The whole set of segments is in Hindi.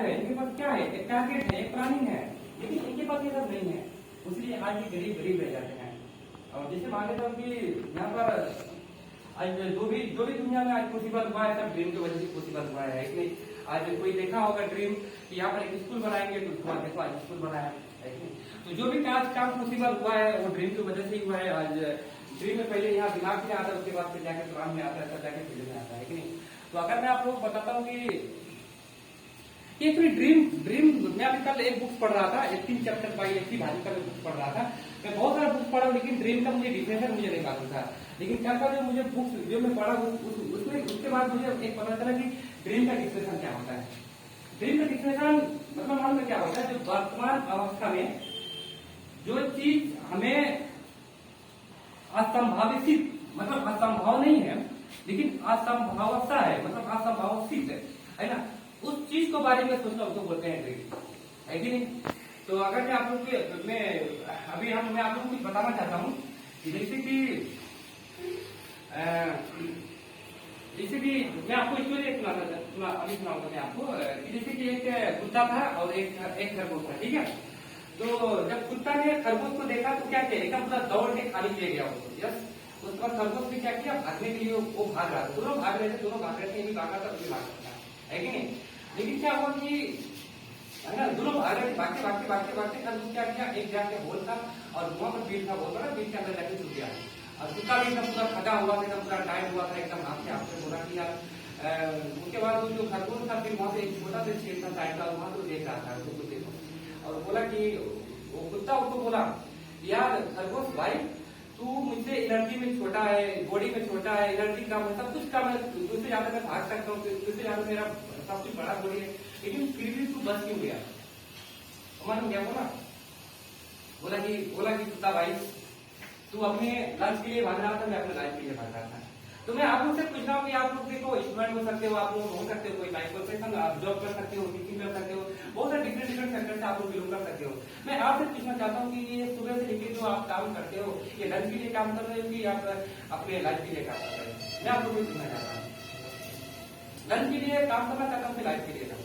है, इनके पास क्या है, एक टारगेट है, एक प्लानिंग है, लेकिन इनके पास ये सब नहीं है। इसलिए आज ये गरीब गरीब रह जाते हैं। और जैसे मान लेता हूँ कि यहाँ पर आज जो भी दुनिया में आज पॉसिबल हुआ है सब ड्रीम की वजह से पॉसिबल हुआ है कि नहीं। आज कोई देखा होगा ड्रीम कि यहाँ पर एक स्कूल बनाएंगे, तो उसके बाद देखो आज स्कूल बनाया है कि नहीं। तो जो भी काम पॉसिबल हुआ है वो ड्रीम की वजह से ही हुआ है। आज ड्रीम में पहले यहाँ दिमाग में आता है, उसके बाद फिर जाकर कुरान में आता है, तब जाकर फिल्म में आता है कि नहीं। तो अगर मैं आप लोग बताता हूँ कि एक ड्रीम मैं अभी कल एक बुक पढ़ रहा था, 18 चैप्टर बाई 80 भाजी का बुक पढ़ रहा था। मैं बहुत सारा बुक पढ़ा, लेकिन ड्रीम का मुझे डिफिनेशन मुझे नहीं मालूम था। लेकिन कल का जो मुझे बुक जो मैं पढ़ा उसमें उसके बाद मुझे एक पता चला कि ड्रीम का डिफिनेशन क्या होता है। ड्रीम का डिफिनेशन मतलब मालूम क्या होता है, जो वर्तमान अवस्था में जो चीज हमें असंभावित मतलब असंभव नहीं है, लेकिन असंभावस्था है, मतलब असंभावित है ना, उस चीज के बारे में सोचना उसको बोलते हैं ड्रीम, है कि नहीं। तो अगर मैं आप लोग के मैं आप लोगों को कुछ बताना चाहता हूँ कि जैसे कि मैं आपको स्टोरी अभी सुनाऊंगा मैं आपको कि जैसे कि एक कुत्ता था और एक खरगोश था, ठीक है। तो जब कुत्ता ने खरगोश को देखा तो क्या किया, एकदम पूरा दौड़ के खाली ले गया उसको, यस। उसके बाद खरगोश ने क्या किया, भागने के लिए वो भाग रहा था, दोनों भाग रहे थे, दोनों भाग रहे थे, ये भी भागा था, वो भी भाग रहा था, है कि नहीं। लेकिन क्या हुआ कि है ना, दोनों भाग रहे थे, भागते खरगोश क्या किया, एक जाके होल था और वहां पर बीट था, बहुत बड़ा बीट के अंदर जाके छुप गया। और कुत्ता भी एकदम पूरा थका हुआ था, एकदम पूरा टाइम हुआ था, एकदम आपसे बोला कि यार उसके बाद वो जो खरगोश था फिर वहां पे एक छोटा सा शेर था साइड का, वहां तो देख रहा था उसको देखो, और बोला कि वो कुत्ता उसको बोला यार खरगोश भाई, तू मुझसे एनर्जी में छोटा है, बॉडी में छोटा है, एनर्जी कम है, सब कुछ कम है, तुझसे ज्यादा मैं भाग सकता हूँ, तुझसे ज्यादा मेरा सब कुछ बड़ा बॉडी है, लेकिन फिर भी तू बच क्यों गया। मालूम क्या बोला कि कुत्ता भाई तू अपने लंच के लिए भाग रहा था, मैं अपने लाइफ के लिए भाग रहा था। तो मैं आप लोग से पूछ रहा हूँ कि आप लोग देखो स्टूडेंट हो सकते हो, आप लोग हो सकते हो कोई लाइफ प्रोफेशन, आप जॉब कर सकते हो, टीचिंग कर सकते हो, बहुत सारे डिफरेंट सेक्टर से आप लोग बिलोंग कर सकते हो। मैं आपसे पूछना चाहता हूँ कि ये सुबह से लेकर जो आप काम करते हो, ये धन के लिए काम कर रहे हो कि आप अपने लाइफ के लिए काम कर रहे हो। मैं आप लोग को पूछना चाहता हूँ, धन के लिए काम करना चाहता हूँ कि लाइफ के लिए काम।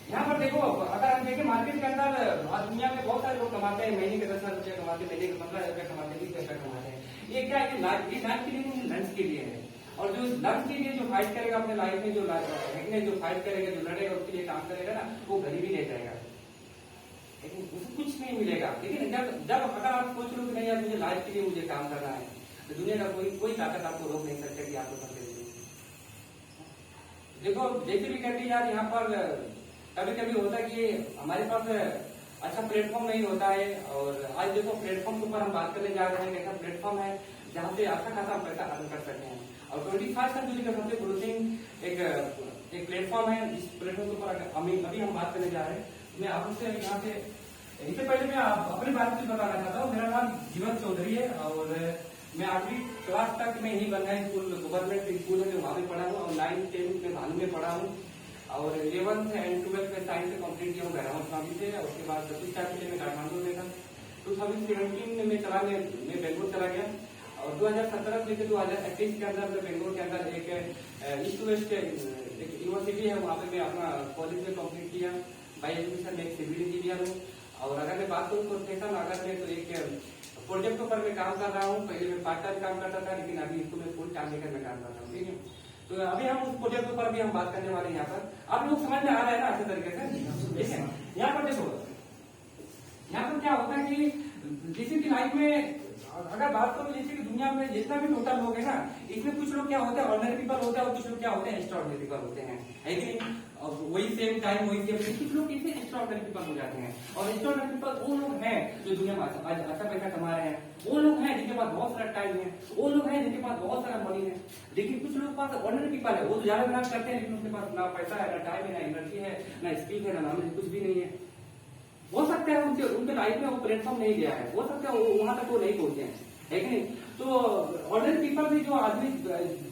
यहाँ पर देखो अगर हम देखें मार्केट के अंदर दुनिया में बहुत सारे लोग कमाते हैं, महीने के 10,000 रुपया कमाते हैं, महीने के 15,000 रुपया कमाते हैं, 20,000 रुपया कमाते हैं। ये क्या है, लाइफ के लिए नहीं, लंच के लिए है। और जो लंच के लिए जो फाइट करेगा अपने लाइफ में, जो फाइट करेगा, जो लड़ेगा, उसके लिए काम करेगा ना, वो गरीबी ले जाएगा, लेकिन उसको कुछ नहीं मिलेगा। लेकिन जब अगर आप सोच लो कि नहीं यार मुझे लाइफ के लिए मुझे काम करना है, तो दुनिया का कोई ताकत आपको रोक नहीं सकता कि आपको करते हुए। देखो जैसे भी कहते हैं यार, यहाँ पर कभी कभी होता है कि हमारे पास अच्छा प्लेटफॉर्म नहीं होता है। और आज देखो प्लेटफॉर्म के ऊपर हम बात करने जा रहे हैं, ऐसा प्लेटफॉर्म है जहाँ से अच्छा खासा हम पैसा अर्न कर सकते हैं। और 25 सेंचुरी का सबसे प्रोड्यूसिंग एक प्लेटफॉर्म है, जिस प्लेटफॉर्म के ऊपर अभी हम बात करने जा रहे हैं। मैं आपसे यहाँ से इससे पहले मैं अपनी बात कुछ बताना चाहता हूँ। मेरा नाम जीवन चौधरी है और मैं 8वीं क्लास तक मैं यही बंधा स्कूल, गवर्नमेंट स्कूल है, वहाँ पे पढ़ा हूँ, और 9, 10 में भालू में पढ़ा हूँ, और 11th एंड 12th में साइंस से कंप्लीट किया हूँ बैरामल स्वामी से। और उसके बाद 25 के लिए मैं काठमांडू में था। 2017 में चला गया, मैं बेंगलोर चला गया, और 2017 से 2021 के अंदर मैं बेंगलोर के अंदर एक ईस्ट वेस्ट एक यूनिवर्सिटी है, वहाँ पे मैं अपना कॉलेज में कंप्लीट किया। बाई एजुकेशन में एक सिविल इंजीनियर हूँ। और अगर मैं बात करूँ प्रोफेशन अगर मैं, तो एक प्रोजेक्ट पर मैं काम कर रहा हूँ। पहले मैं पार्ट टाइम काम करता था, लेकिन अभी इसको मैं फुल टाइम लेकर मैं काम कर रहा हूँ, ठीक है। तो अभी हम उस प्रोजेक्ट पर भी हम बात करने वाले हैं। यहाँ पर आप लोग समझ में आ रहा है ना अच्छे तरीके से, ठीक है। यहाँ पर देखो, यहाँ पर क्या होता है कि जैसे कि लाइफ में अगर बात करो, जैसे कि दुनिया में जितना भी टोटल लोग है ना, इसमें कुछ लोग क्या होते हैं ऑर्डिनरी पीपल होते हैं, और कुछ लोग क्या होते हैं एक्स्ट्राऑर्डिनरी पीपल होते हैं, है कि नहीं। और वही सेम टाइम वही सेम कुछ लोग इसे एक्स्ट्राऑर्डिनरी पीपल हो जाते हैं। और एक्स्ट्राऑर्डिनरी पीपल वो लोग हैं जो दुनिया में अच्छा पैसा कमा रहे हैं, वो लोग हैं जिनके पास बहुत सारा टाइम है, वो लोग हैं जिनके पास बहुत सारा मनी है। लेकिन कुछ लोग पास ऑर्डिनरी पीपल है, वो तो ज्यादा मेहनत करते हैं, लेकिन उसके पास ना पैसा है, ना टाइम है, ना एनर्जी है, ना स्किल है, ना नॉलेज, कुछ भी नहीं है। हो सकता है उनके लाइफ में वो प्लेटफॉर्म नहीं गया है, हो सकता है वहां तक वो नहीं पहुंचे हैं, है कि नहीं। तो ऑर्डिनरी पीपल भी, जो आदमी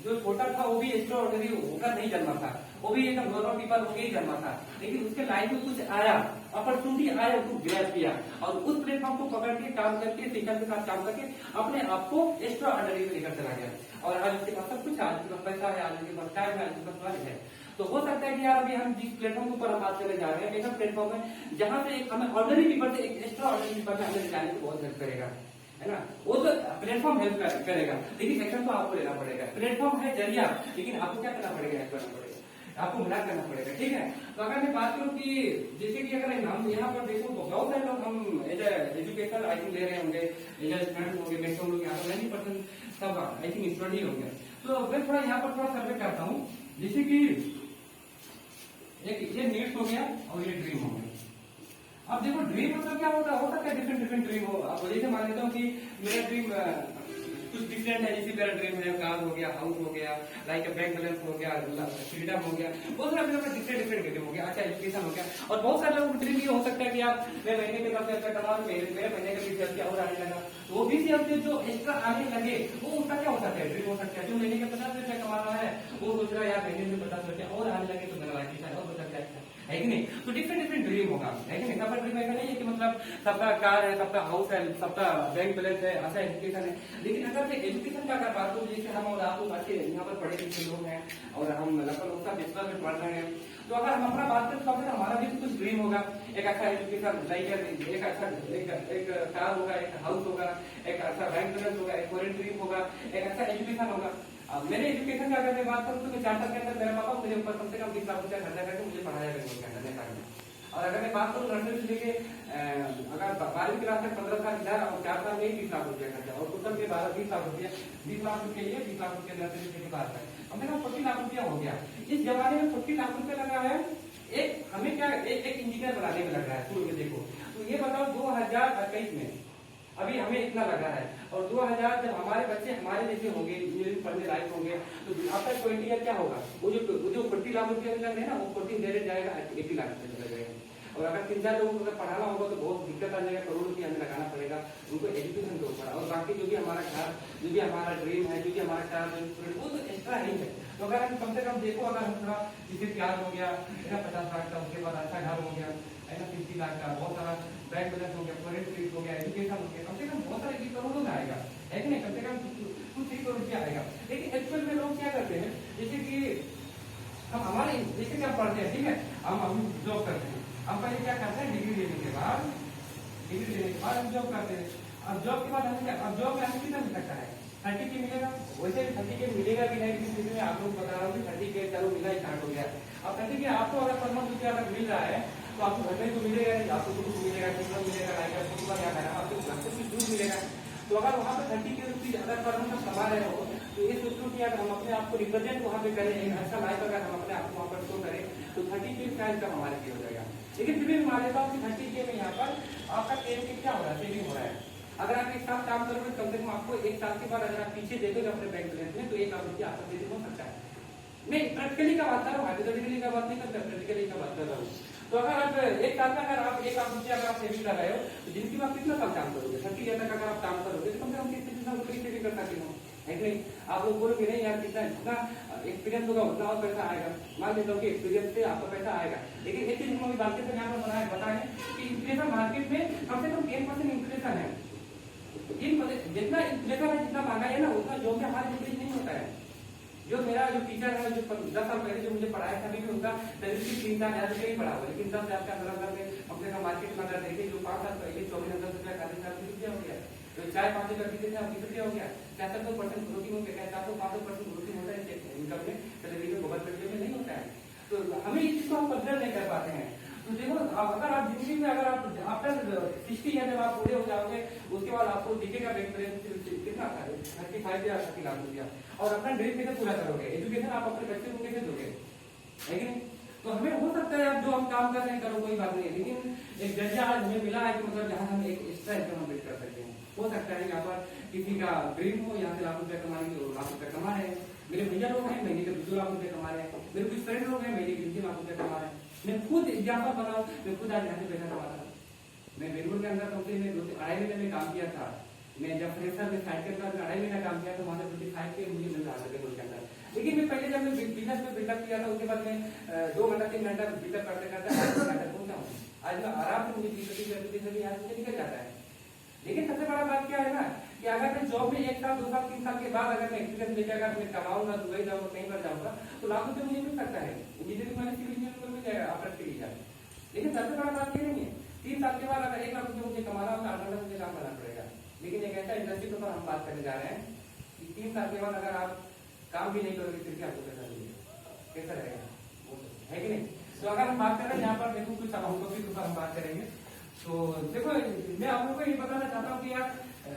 जो छोटा था वो भी एक्स्ट्रा ऑर्डिनरी होकर नहीं जन्मा था, वो भी एकदम नॉर्मल पीपल होकर ही जन्मा था। लेकिन उसके लाइफ में कुछ आया, अपॉर्चुनिटी आया, उसको ग्रैब किया, और उस प्लेटफॉर्म को पकड़ के काम करके, टीचर के साथ काम करके अपने आप को एक्स्ट्रा ऑर्डिनरी में लेकर चला गया। और आज उसके पास सब कुछ है, आज उसके पास पैसा है, आज उसके पास टाइम है, आज उसके पास नॉलेज है। तो हो सकता है कि यार अभी हम जिस प्लेटफॉर्म के ऊपर हम बात करने जा रहे हैं, ऐसा प्लेटफॉर्म है जहां से हमें ऑर्डिनरी पीपल से एक एक्स्ट्रा ऑर्डिनरी पीपल में हमें जाने को बहुत हेल्प करेगा, है ना। वो तो प्लेटफॉर्म हेल्प करेगा, लेकिन एक्शन तो आपको लेना पड़ेगा। प्लेटफॉर्म है जरिया, लेकिन आपको क्या करना पड़ेगा, एक्ट करना पड़ेगा, आपको मेहनत करना पड़ेगा, ठीक है। तो अगर मैं बात करूं कि जैसे कि अगर हम यहाँ पर देखो तो बहुत सारे लोग हम एज एजुकेशन आई थिंक ले रहे होंगे, एज स्टूडेंट होंगे, मैक्सिमम लोग यहाँ पर 90% सब आई थिंक स्टूडेंट ही होंगे। तो मैं थोड़ा यहाँ पर थोड़ा सर्वे करता हूँ, जैसे कि एक ये नीड्स हो गया और ये ड्रीम हो गया। अब देखो ड्रीम मतलब क्या होता है डिफरेंट डिफरेंट ड्रीम हो। अब जैसे मान लेता हूँ कि मेरा ड्रीम कुछ डिफरेंट है, जैसे मेरा ड्रीम है कार हो गया, हाउस हो गया, लाइक बैंक बैलेंस हो गया, फ्रीडम हो गया, बहुत सारे डिफरेंट डिफरेंट ड्रीम हो गया। अच्छा एजुकेशन हो गया, और बहुत सारे लोगों का ड्रीम ये हो सकता है कि आप मैं महीने के 10,000 कमा रहा हूँ, मेरे महीने का 20,000 और आने लगा, तो वो 20,000 जो एक्स्ट्रा आने लगे वो उसका क्या हो सकता है, ड्रीम हो सकता है। जो महीने के 50,000 कमा रहा है वो सोच रहा है यार महीने में 50,000 और आने लगे तो मेरा लाइफ और हो सकता है कि नहीं। तो डिफरेंट डिफरेंट ड्रीम होगा, है कि नहीं। सबका ड्रीम ऐसा नहीं है कि मतलब सबका कार है, सबका हाउस है, सबका बैंक बैलेंस है, ऐसा एजुकेशन है। लेकिन अगर मैं एजुकेशन का अगर बात करूं, जैसे हम और आप लोग अच्छे यहाँ पर पढ़े लिखे लोग हैं और हम लगभग बिस्तर में पढ़ रहे हैं, तो अगर हम अपना बात करें तो अगर हमारा भी कुछ ड्रीम होगा, एक अच्छा एजुकेशन, लाइक एक अच्छा एक कार होगा, एक हाउस होगा, एक अच्छा बैंक बैलेंस होगा, एक फॉरेन ड्रीम होगा, एक अच्छा एजुकेशन होगा। मेरे एजुकेशन की अगर मैं बात करूँ तो मैं 4 साल के अंदर मेरे पापा मुझे ऊपर कम से कम 20 लाख रुपया खर्चा करके मुझे पढ़ाया बेंगलोर के अंदर नेपाल में। और अगर मैं बात करूँ नर्सरी से लेके अगर 12वीं क्लास तक 15 साल इधर और 4 साल में ही 20 लाख रुपया खर्चा, और टोटल में 20 लाख रुपया, 20 लाख रुपये ये 20 लाख रुपया नर्सरी से बात है, कम से कम 40 लाख रुपया हो गया। इस जमाने में 40 लाख रुपया लग रहा है एक हमें क्या एक इंजीनियर बनाने में लग रहा है। शुरू में देखो तो ये बताओ 2021 में अभी हमें इतना लगा है, और 2000 जब हमारे बच्चे हमारे जैसे होंगे, इंजीनियरिंग पढ़ने लायक होंगे, तो आफ्टर 20 ईयर क्या होगा, वो जो 40 लाख रुपया लग रहे हैं ना, वो 40 डायरेक्ट जाएगा 80 लाख रुपये लग जाएगा। और अगर 3-4 लोगों को अगर पढ़ाना होगा तो बहुत दिक्कत आ जाएगा, करोड़ रुपया हमें लगाना पड़ेगा उनको एजुकेशन के ऊपर। और बाकी जो भी हमारा घर, जो भी हमारा ड्रीम है, जो भी हमारा कार, वो तो एक्स्ट्रा ही है। तो अगर हम कम से कम देखो, अगर हम थोड़ा किसी प्यार हो गया 50 लाख का, उसके बाद अच्छा घर हो गया, ऐसा 50 लाख का, बहुत सारा बैंक बैलेंस हो गया, फॉरेन ट्रिप हो गया, एजुकेशन हो गया, कम से कम बहुत सारे करोड़ों में आएगा, है कि नहीं। कम से कम 2-3 करोड़ रुपया आएगा। लेकिन एक्चुअल में लोग क्या करते हैं, जैसे कि हम हमारे जैसे कि हम पढ़ते हैं, ठीक है, हम जॉब करते हैं, हम पहले क्या करते हैं, डिग्री लेने के बाद हम जॉब करते हैं। अब जॉब के बाद हमें क्या, अब जॉब में हमें कितना मिल सकता है, 30 के मिलेगा। वैसे भी 30 के मिलेगा भी नहीं, किसी में आप लोग बता रहा हूँ 30 के चलो मिला स्टार्ट हो गया। अब 30 के आपको अगर पर मंथ रुपया अगर मिल रहा है तो आपको घर में तो मिलेगा नहीं, आपको कुछ मिलेगा, कितना मिलेगा, आपको घर से कुछ दूर मिलेगा। तो अगर वहाँ पे 30 के रुपये अगर पर मंथ कमा रहे हो तो ये सोचो कि अगर हम अपने आप को रिप्रेजेंट वहाँ पे करें, एक अच्छा लाइफ अगर हम अपने आप को वहाँ पर शो करें तो 30 के का इनकम हमारे लिए हो जाएगा। लेकिन फिर भी मान लेता हूँ कि 30 के में यहाँ पर आपका सेविंग क्या हो रहा है, सेविंग हो रहा है। अगर आप एक साथ काम करोगे कम से कम आपको 1 साल के बाद अगर आप पीछे देखोगे अपने बैंक बैलेंस में तो 1 लाख रुपया आपका सेविंग हो सकता है। मैं प्रैक्टिकली का बात कर रहा हूँ, हाइपोथेटिकली का बात नहीं करता, प्रैक्टिकली का बात कर रहा हूँ। तो अगर आप 1 साल में अगर आप 1 लाख रुपया अगर आप सेविंग कर रहे हो तो जिंदगी में आप कितना साल काम करोगे, 30 ईयर तक अगर आप काम करोगे तो कम से कम कितना रुपये सेविंग कर सकते हो, है कि नहीं। आप लोग बोलोगे नहीं यार जितना एक्सपीरियंस होगा उतना और पैसा आएगा। मान लेता हूँ कि एक्सपीरियंस से आपका पैसा आएगा, लेकिन एक चीज हम बात से यहाँ पर बताएं कि इन्फ्लेशन मार्केट में कम से कम 10% इन्फ्लेशन है। जितना इन्फ्लेशन है, जितना महंगाई है ना, उतना जॉब में हमारे इंक्रीज नहीं होता है। जो मेरा जो टीचर है, जो 10 साल पहले जो मुझे पढ़ाया था, अभी भी उनका सैलरी 3-4 हजार रुपये ही पड़ा हुआ, लेकिन 10 हजार का अंदर में अपने का मार्केट में अगर देखें जो 5 साल पहले 24,000 रुपया 40,000 रुपया हो गया, तो चाय 5 रुपया पीते थे, अब 20 रुपया हो गया। 400% ग्रोथिंग हो गया, 400-500% ग्रोथिंग होता है इनकम में, सैलरी में, गवर्नमेंट में नहीं होता है। तो हमें इस चीज को हम कंसिडर नहीं कर पाते हैं। तो देखो अगर आप जिंदगी में अगर आप आफ्टर 60 ईयर जब आप पूरे हो जाओगे उसके बाद आपको दिखेगा बैंक बैलेंस कितना था, 35 या 30 लाख रुपया, और अपना ड्रीम कैसे पूरा करोगे, एजुकेशन आप अपने बच्चे को कैसे दोगे, है कि नहीं। तो हमें हो सकता है अब जो हम काम कर रहे हैं करो कोई बात नहीं है, लेकिन एक जरिया आज हमें मिला है कि मतलब जहाँ हम एक एक्स्ट्रा इनकम बिल्ड कर सकते हैं। हो सकता है यहाँ पर किसी का ड्रीम हो यहाँ से लाख रुपया कमाएंगे, तो लाख रुपया कमा रहे हैं। मेरे भैया लोग हैं महीने के 2 लाख रुपये कमा रहे हैं, मेरे कुछ फ्रेंड लोग हैं महीने के 3 लाख रुपये कमा रहे हैं। मैं खुद एग्जाम्पल बनाऊं, मैं खुद आज यहाँ से पैसा कमा रहा हूँ। मैं बेंगलोर के अंदर कम से कम 2-2.5 महीने में काम किया था। मैं जब फ्रेशर में साइड के अंदर 2.5 महीना काम किया तो वहाँ से 25 के मुझे मिल रहा था बेंगलोर के अंदर। लेकिन मैं पहले जब मैं बिजनेस में बिल्डअप किया था उसके बाद मैं 2 घंटा 3 घंटा बिल्डअप करते करते पहुंचा हूँ। आज मैं आराम से मुझे 20-30 यहाँ से निकल जाता है। लेकिन सबसे बड़ा बात क्या है ना कि अगर मैं जॉब में 1 साल 2 साल 3 साल के बाद अगर मैं एक्सपीरियंस लेकर अगर मैं कमाऊंगा, दुबई जाऊंगा, कहीं पर जाऊंगा तो लाख रुपये मुझे मिल सकता है। इंजीनियरिंग वाले सिविल इंजीनियर मिल जाएगा आप रख के लिए जाए। लेकिन सबसे बड़ा बात ये नहीं है 3 साल के बाद अगर 1 लाख रुपये मुझे कमाना होगा 8 घंटा मुझे काम करना पड़ेगा। लेकिन एक ऐसा इंडस्ट्री के ऊपर हम बात करने जा रहे हैं कि 3 साल के बाद अगर आप काम भी नहीं करोगे फिर भी आपको पैसा मिलेगा, कैसा रहेगा, है कि नहीं। तो अगर हम बात कर रहे हैं यहाँ पर देखो कुछ टॉपिक के ऊपर हम बात करेंगे। तो देखो मैं आप लोगों को ये बताना चाहता हूँ कि यार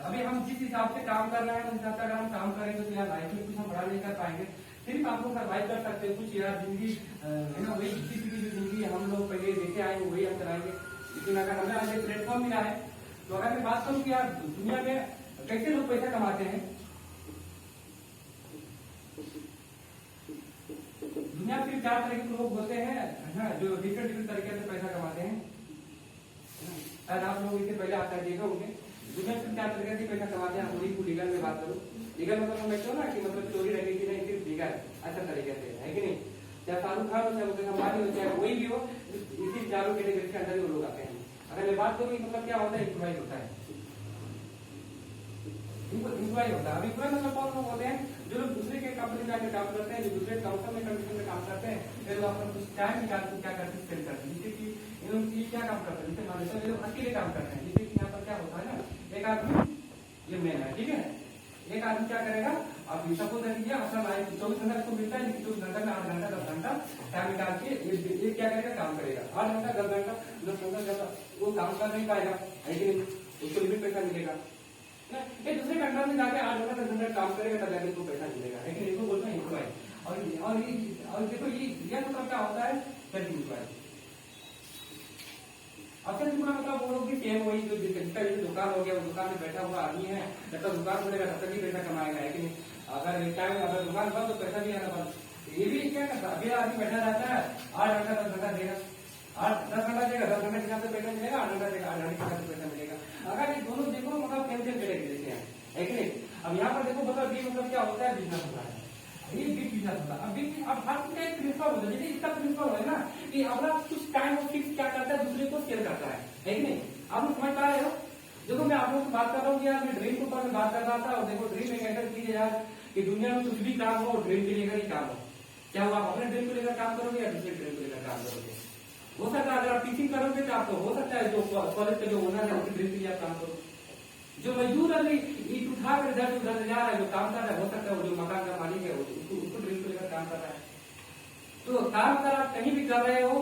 अभी हम जिस हिसाब से काम कर रहे हैं उस हिसाब से अगर हम काम करेंगे तो यार लाइफ में कुछ हम बड़ा नहीं कर पाएंगे, सिर्फ आपको सर्वाइव कर सकते हैं कुछ यार जिंदगी है ना, वही किसी की जिंदगी हम लोग पहले देखे आए वही हम कराएंगे। लेकिन अगर हमें आज प्लेटफॉर्म मिला है तो अगर मैं बात करूँ कि यार दुनिया में कैसे लोग पैसा कमाते हैं, दुनिया में 4 तरह के लोग होते हैं ना जो डिफरेंट तरीके से पैसा कमाते हैं। शायद आप लोग इससे पहले आता देखा होंगे दुनिया में 4 तरीके से पैसा कमाते हैं। वही को लीगल में बात करूँ, लीगल मतलब समझते हो ना कि मतलब चोरी रही कि नहीं, सिर्फ लीगल अच्छा तरीके से, है कि नहीं। चाहे शाहरुख खान हो चाहे मुकेश अंबानी हो चाहे कोई भी हो, इसी चारों कैटेगरी के अंदर वो लोग आते हैं। अगर मैं बात करूँ मतलब क्या होता है, एम्प्लॉय होता है, एम्प्लॉय होता है। अब एम्प्लॉय मतलब कौन लोग होते हैं जो लोग दूसरे के कंपनी में आकर काम करते हैं, जो दूसरे कंपनी में कंडीशन में काम करते हैं, फिर लोग अपना कुछ टाइम निकाल के क्या करते हैं, स्पेंड करते हैं। जैसे कि इन लोग क्या काम करते हैं, जैसे मान लीजिए ये लोग अकेले काम करते हैं। जैसे कि यहाँ पर क्या होता है ना, एक आदमी ये मेन है, ठीक है, एक आदमी क्या करेगा, आप सपोज कीजिए अपना लाइफ 24 घंटा को मिलता है, 24 घंटा में 8 घंटा 10 घंटा टाइम निकाल के ये क्या करेगा, काम करेगा। 8 घंटा 10 घंटा 10 घंटा वो काम कर नहीं पाएगा, लेकिन उसको लिमिट पैसा मिलेगा। ये दूसरे कंट्री में जाके 8 घंटा 10 घंटा काम करेगा तब जाके उसको पैसा मिलेगा, है कि इसको बोलते हैं एम्प्लॉय। और देखो ये मतलब क्या होता है, सेल्फ एम्प्लॉय। अच्छा मतलब वो लोग भी सेम वही जो जिसका दुकान हो गया, वो दुकान में बैठा हुआ आदमी है, जब तक दुकान खुलेगा तब तक ही पैसा कमाएगा, है कि नहीं। अगर दुकान बंद तो पैसा भी आना बंद। ये भी क्या करता है, अभी आदमी बैठा रहता है 8 घंटा 10 घंटा देगा, 10 घंटा देगा, 10 घंटे के हिसाब से पैसा मिलेगा, 8 घंटा देगा, 8 घंटे के हिसाब से पैसा मिलेगा। अगर ये दोनों देखो मतलब सेम करेंगे, है कि नहीं। अब यहाँ पर देखो मतलब ये मतलब क्या होता है, बिजनेस होता है, ये बिग बिजनेस होता है। अब हर चीज का एक प्रिंसिपल होता है, जैसे इसका प्रिंसिपल है ना कि अगला कुछ टाइम फिक्स क्या करता है, दूसरे को शेयर करता है कि नहीं। आप लोग समझ पा रहे हो। देखो मैं आप लोगों से बात कर रहा हूँ कि यार मैं ड्रीम के ऊपर में बात कर रहा था, और देखो ड्रीम एक ऐसा चीज है यार कि दुनिया में कुछ भी काम हो ड्रीम के लेकर ही काम हो, क्या आप अपने ड्रीम को लेकर काम करोगे या दूसरे ड्रीम को लेकर काम करोगे। हो सकता है अगर आप टीचिंग करोगे तो आपको हो सकता है जो कॉलेज का जो ओनर है उसके ड्रीम के लिए आप काम करो, जो मजदूर अभी ईट उठा कर इधर उधर जा रहा है, जो काम कर रहा है, हो सकता है वो जो मकान का मालिक है उसको ड्रीम को लेकर काम कर रहा है। तो काम अगर आप कहीं भी कर रहे हो,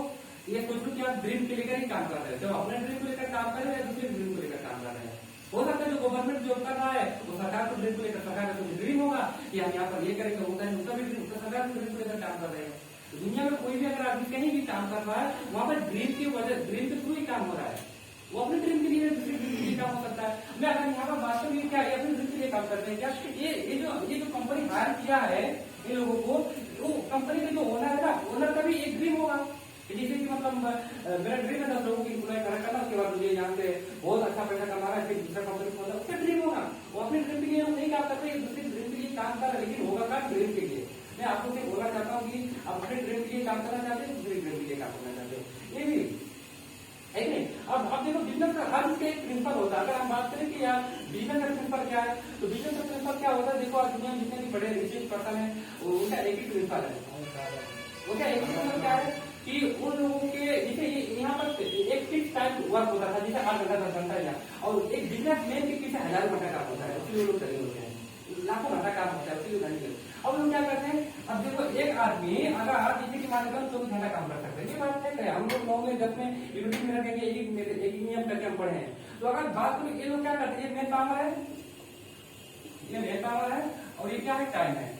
ये सोचो कि आप ड्रीम के लेकर ही काम कर रहे हैं, तो अपने ड्रीम को लेकर काम कर रहे हैं या दूसरे ड्रीम को लेकर काम कर रहे हैं। हो सकता है जो गवर्नमेंट जॉब कर रहा है वो सरकार को ड्रीम को लेकर, सरकार का कुछ ड्रीम होगा कि हम यहाँ पर ये करेंगे, होता है उसका भी ड्रीम, सरकार को ड्रीम को लेकर काम कर रहे हैं। दुनिया में कोई भी अगर आदमी कहीं भी काम कर रहा है वहां पर ड्रीम की वजह, ड्रीम के थ्रू ही काम हो रहा है, वो अपने ड्रीम के लिए दूसरे ड्रीम के लिए काम हो सकता है। मैं अगर यहाँ पर बात करूँ क्या ये अपने ड्रीम के लिए काम करते हैं क्या, ये जो कंपनी हायर किया है इन लोगों को, वो कंपनी का जो ओनर है ना, ओनर का भी एक ड्रीम होगा। जैसे कि मतलब मेरा ड्रीम है 10 लोगों की एम्प्लॉय खड़ा करना, उसके बाद मुझे यहाँ से बहुत अच्छा पैसा कमाना है, फिर दूसरा कंपनी खोलना, उसका ड्रीम होगा। वो अपने ड्रीम के लिए नहीं काम करते, दूसरे ड्रीम के लिए काम कर रहे, लेकिन होगा काम ड्रीम के लिए। मैं आप लोग से बोलना चाहता हूँ कि आप अपने ड्रीम के लिए काम करना चाहते हैं, दूसरे ड्रीम के लिए काम करना चाहते हैं, ये भी है नहीं। अब देखो बिजनेस का हर एक प्रिंसिपल होता है। अगर हम बात करें कि यार बिजनेस का प्रिंसिपल क्या है, तो बिजनेस का प्रिंसिपल क्या होता है, देखो आज दुनिया में जितने भी बड़े रिसर्च पर्सन है उनका एक ही प्रिंसिपल है। वो क्या एक प्रिंसिपल क्या है कि उन लोगों के जैसे यहाँ पर एक फिक्स टाइम वर्क होता था, जैसे 8 घंटा 10 घंटा या, और एक बिजनेस मैन के पीछे हजारों घंटा काम होता है, उसके लोग खड़े होते हैं, लाखों घंटा काम होता है उसके घंटे। अब लोग क्या करते हैं, अब देखो एक आदमी अगर जैसे कि मान लो 24 घंटा काम कर सकते हैं, ये बात तय है। हम लोग 9 में 10 में यूनिटी में रखेंगे, एक नियम करके हम पढ़े हैं। तो अगर बात करें ये लोग क्या करते हैं, ये मेन पावर है, ये मेन पावर है, और ये क्या है, टाइम है।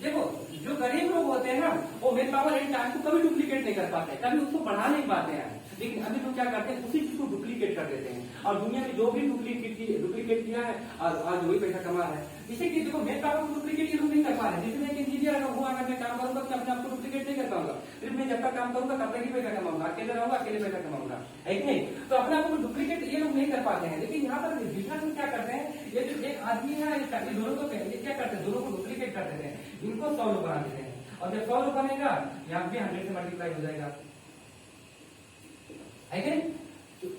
देखो जो गरीब लोग होते हैं ना, वो मेन पावर एंड टाइम को कभी डुप्लीकेट नहीं कर पाते, कभी उसको बढ़ा नहीं पाते हैं। लेकिन अभी लोग क्या करते हैं, उसी चीज को डुप्लीकेट कर देते हैं, और दुनिया में जो भी डुप्लीकेट किया है आज वही पैसा कमा रहा है। जैसे कि देखो मेन पावर को डुप्लीकेट ये लोग नहीं कर पा रहे। जैसे मैं इंजीनियर अगर हुआ, अगर मैं काम करूंगा तो अपने आप को डुप्लीकेट नहीं कर पाऊंगा, फिर मैं जब तक काम करूंगा तब तक ही पैसा कमाऊंगा, अकेले रहूंगा अकेले पैसा कमाऊंगा, है कि नहीं। तो अपने आप को डुप्लीकेट ये लोग नहीं कर पाते हैं। लेकिन यहाँ पर बिजनेस में क्या करते हैं, ये जो एक आदमी है ये दोनों को क्या करते हैं, दोनों को डुप्लीकेट कर देते हैं, इनको 100 लोग बना देते हैं, और जब 100 लोग बनेगा यहाँ भी 100 से मल्टीप्लाई हो जाएगा, है कि नहीं।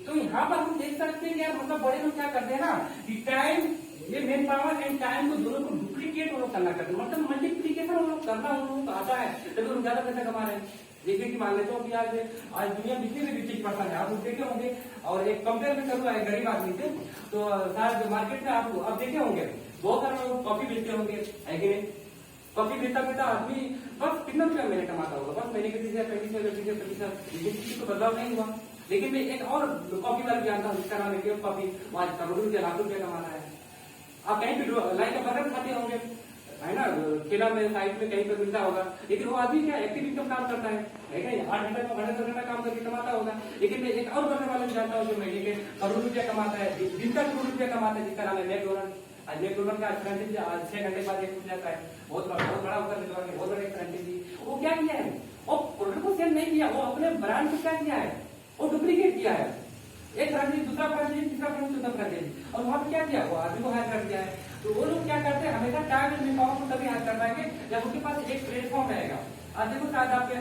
तो यहाँ पर हम देख सकते हैं कि यार मतलब बड़े लोग क्या करते हैं ना कि टाइम, ये मेन पावर एंड टाइम को दोनों को डुप्लीकेट वो लोग करना करते हैं, मतलब मल्टीप्लीकेशन वो लोग करना उन लोगों को आता है, तभी लोग ज्यादा पैसा कमा रहे हैं। जैसे कि मान लेते हो कि आज आज दुनिया में जितने भी रिच पर्सन है आप देखे होंगे, और एक कंपेयर भी करूँ गरीब आदमी से, तो शायद मार्केट में आप देखे होंगे बहुत सारे लोग कॉफी बेचते होंगे, है कि नहीं? कॉफी बेचता बेचता आदमी बस कितना रुपया महीने कमाता होगा, बस महीने के 30,000 प्रतिशत तो बदलाव नहीं हुआ। लेकिन मैं एक और कॉफी वाला जानता हूँ जिसका नाम है केफ कॉफी, वो आज करोड़ों रुपया लाखों रुपया कमा रहा है। आप कहीं भी लाइन का बर्गर खाते होंगे, है ना, ठेला में साइड में कहीं पर मिलता होगा, लेकिन वो आदमी क्या एक्टिव इनकम काम करता है क्या? 8 घंटा 10 घंटा काम करके कमाता होगा। लेकिन मैं एक और बर्गर वाले जानता हूँ जो महीने के करोड़ रुपया कमाता है, दिन का करोड़ रुपया कमाता है, जिसका नाम है मैकडोनल्ड। आज मैकडोनल्ड का फ्रेंचाइजी आज 6 घंटे बाद एक खुल जाता है, बहुत बड़ा होकर बहुत बड़े फ्रेंचाइजी। वो क्या किया है, वो प्रोडक्ट को सेल नहीं किया, वो अपने ब्रांड को क्या किया है, वो डुप्लीकेट किया है। एक फ्रेंचाइजी दूसरा फ्रेंचाइजी तीसरा फ्रेंचाइजी चौथा फ्रेंचाइजी, और वहां पर क्या किया, वो आदमी को हायर कर दिया है। तो वो लोग क्या करते हैं, हमेशा टाइम एंड मैन पावर को तभी हायर कर पाएंगे जब उनके पास एक प्लेटफॉर्म रहेगा। आज देखो शायद आपके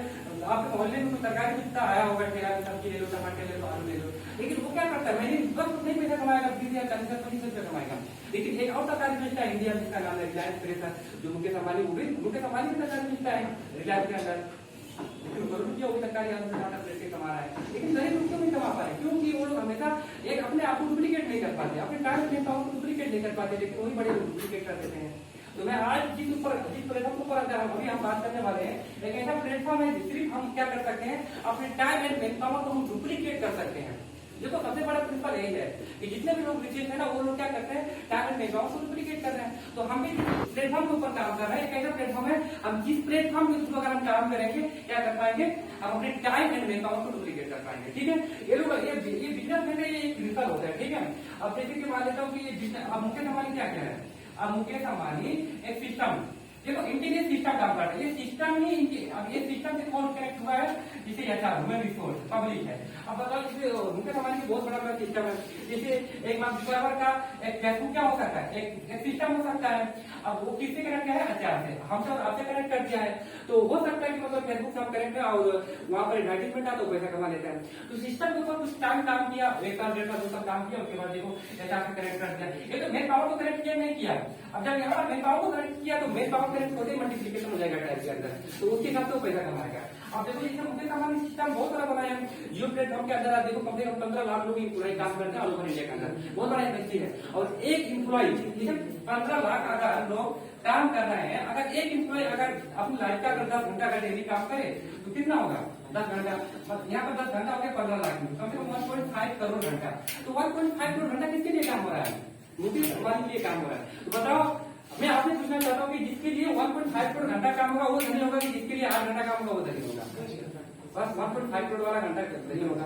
मोहल्ले में कोई तरकारी बिकता आया होगा, ठेला में सब्जी ले लो, टमाटर ले लो, आलू ले लो, लेकिन वो क्या करता है, मैंने बस नहीं पैसा कमाएगा, 20,000 40,000 25,000 कमाएगा। लेकिन एक और तरकारी बेचता है इंडिया, जिसका नाम है रिलायंस फ्रेशर, जो मुकेश अंबानी भी तरकारी बेचता है रिलायंस के अंदर, लेकिन करोड़ रुपया वो सरकारी प्लेट कमा रहा है। लेकिन गरीब लोग क्यों नहीं कमा पाए, क्योंकि वो लोग हमेशा एक अपने आप को डुप्लीकेट नहीं कर पाते, अपने टाइम में पावर को डुप्लीकेट नहीं कर पाते, लेकिन वही बड़े डुप्लीकेट कर देते हैं। तो मैं आज जिस प्लेटफॉर्म के ऊपर अभी हम बात करने वाले हैं, एक ऐसा प्लेटफॉर्म है सिर्फ हम क्या कर सकते हैं, अपने टाइम एंड मैन पावर को हम डुप्लीकेट कर सकते हैं। देखो सबसे बड़ा प्रिंसिपल यही है कि जितने भी लोग रिचेज है ना, वो लोग क्या करते हैं, टाइम एंड मैन पावर को डुप्लीकेट कर रहे हैं। तो हम भी प्लेटफॉर्म के ऊपर काम कर रहे हैं, एक ऐसा प्लेटफॉर्म है, हम जिस प्लेटफॉर्म के थ्रू अगर हम काम करेंगे क्या कर पाएंगे, हम अपने टाइम एंड मैन पावर को डुप्लीकेट कर पाएंगे। ठीक है, ये लोग ये बिजनेस में ये एक रिजल्ट होता है। ठीक है, अब जैसे कि मान लेता हूँ कि ये बिजनेस, अब मुकेश अंबानी क्या क्या है, अब मुकेश अंबानी एक सिस्टम, देखो इंटीरियर सिस्टम काम करता है, ये सिस्टम ही, अब ये सिस्टम से कौन कनेक्ट हुआ है, जिसे HR ह्यूमन रिसोर्स पब्लिक है। अब बताओ इसे मुकेश अंबानी की बहुत बड़ा सिस्टम है, जैसे एक सब्सक्राइबर का एक फेसबुक क्या हो सकता है, एक सिस्टम हो सकता है। अब वो किससे कनेक्ट किया है, HR से, हम सब आपसे कनेक्ट कर दिया है, तो हो सकता है कि मतलब फेसबुक से आप कनेक्ट है और वहां पर एडवर्टाइजमेंट आता तो पैसा कमा लेता है। तो सिस्टम के ऊपर कुछ टाइम काम किया, 1 साल 1.5 साल 2 साल काम किया, उसके बाद देखो HR से कनेक्ट कर दिया। ये तो मैन पावर को कनेक्ट किया नहीं किया, अब जब यहाँ पर मैन पावर को कनेक्ट किया तो मैन पावर कनेक्ट होते मल्टीप्लिकेशन हो जाएगा टाइम के अंदर, तो उसके हिसाब से वो पैसा कमाएगा। अब देखो इसमें मुकेश अंबानी सिस्टम बहुत सारा बनाया है, जियो प्लेटफॉर्म के अंदर देखो कम से कम 15 लाख लोग एम्प्लॉय काम करते हैं ऑल ओवर इंडिया के अंदर, बहुत बड़ा इंडस्ट्री है। और एक एम्प्लॉय 15 लाख अगर लोग काम कर रहे हैं, अगर एक एम्प्लॉय अगर अपनी लाइफ का अगर 10 घंटा का डेली काम करे तो कितना होगा, 10 घंटा, यहाँ पर 10 घंटा हो गया 15 लाख में, कम से कम 1.5 करोड़ घंटा। तो 1.5 करोड़ घंटा किसके लिए काम हो रहा है, मुकेश अंबानी के लिए काम हो रहा है। तो बताओ, मैं आपसे पूछना चाहता हूँ कि जिसके लिए 1.5 करोड़ घंटा काम होगा वो धनी होगा, कि जिसके लिए 8 घंटा काम होगा वो धनी होगा, बस 1.5 करोड़ वाला घंटा धनी होगा,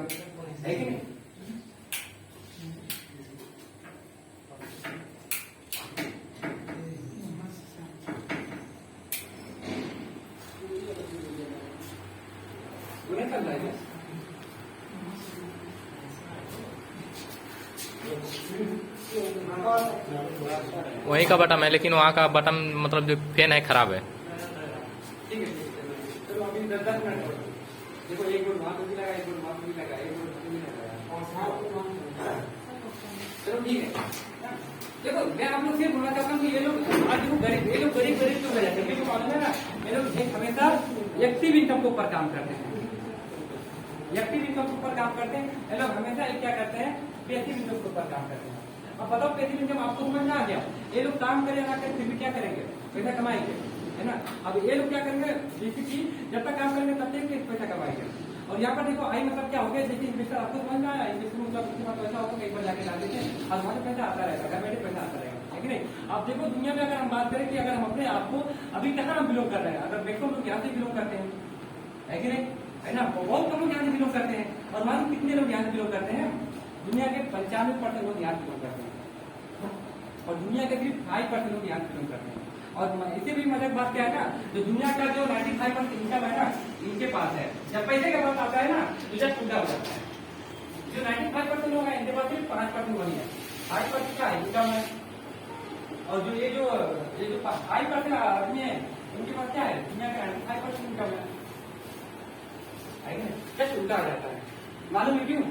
है कि नहीं? उन्हें चल रहा है वहीं का बटन है, लेकिन वहाँ का बटन मतलब जो फैन है खराब है। ठीक है, चलो अभी 10 मिनट देखो, 1 मिनट वहां भी लगा, 1 मिनट वहां भी लगा, 1 मिनट भी लगा, चलो ठीक है। देखो मैं आप लोग से बोलना चाहता हूँ कि ये लोग आज देखो गरीब, ये लोग गरीब क्यों हो जाते हैं, क्योंकि मालूम है ना, ये लोग हमेशा एक्टिव इनकम के ऊपर काम करते हैं, एक्टिव इनकम के ऊपर काम करते हैं। ये लोग हमेशा क्या करते हैं, पैसिव इनकम के ऊपर काम करते हैं। अब बताओ पैसिव इनकम आपको समझ में आ गया, ये लोग काम करें ना करें फिर भी क्या करेंगे, पैसा कमाएंगे, है ना। अब ये लोग क्या करेंगे, जैसे जब तक काम करेंगे तब तक पैसा कमाएंगे। और यहाँ पर देखो आई मतलब क्या हो गया, जैसे इन्वेस्टर आपको समझ में आया, इन्वेस्टर मतलब उसके बाद पैसा होगा एक बार जाके डाल देते हैं और वहां से पैसा आता रहेगा, घर बैठे पैसा आता रहेगा, है कि नहीं। अब देखो दुनिया में अगर हम बात करें कि अगर हम अपने आप को अभी कहाँ हम बिलोंग कर रहे हैं, अगर मैक्सिमम लोग यहाँ से बिलोंग करते हैं, है कि नहीं, है ना, बहुत कम लोग यहाँ से बिलोंग करते हैं। और मालूम कितने लोग यहाँ से बिलोंग करते हैं, दुनिया के 95% लोग यहाँ से बिलोंग करते हैं, और दुनिया के सिर्फ 5% लोग यहाँ से बिलोंग करते हैं। और इससे भी मजाक बात क्या है ना, जो दुनिया का जो 95% इनकम है ना, इनके पास है, जब पैसे का बात आता है ना तो जब उल्टा हो जाता है। जो 95% लोग हैं इनके पास सिर्फ 5% वही है, 5% का इनकम है। और जो ये जो 5% आदमी है इनके पास क्या है, दुनिया का 95% इनकम है, जस्ट उल्टा आ जाता है। मालूम है क्यों,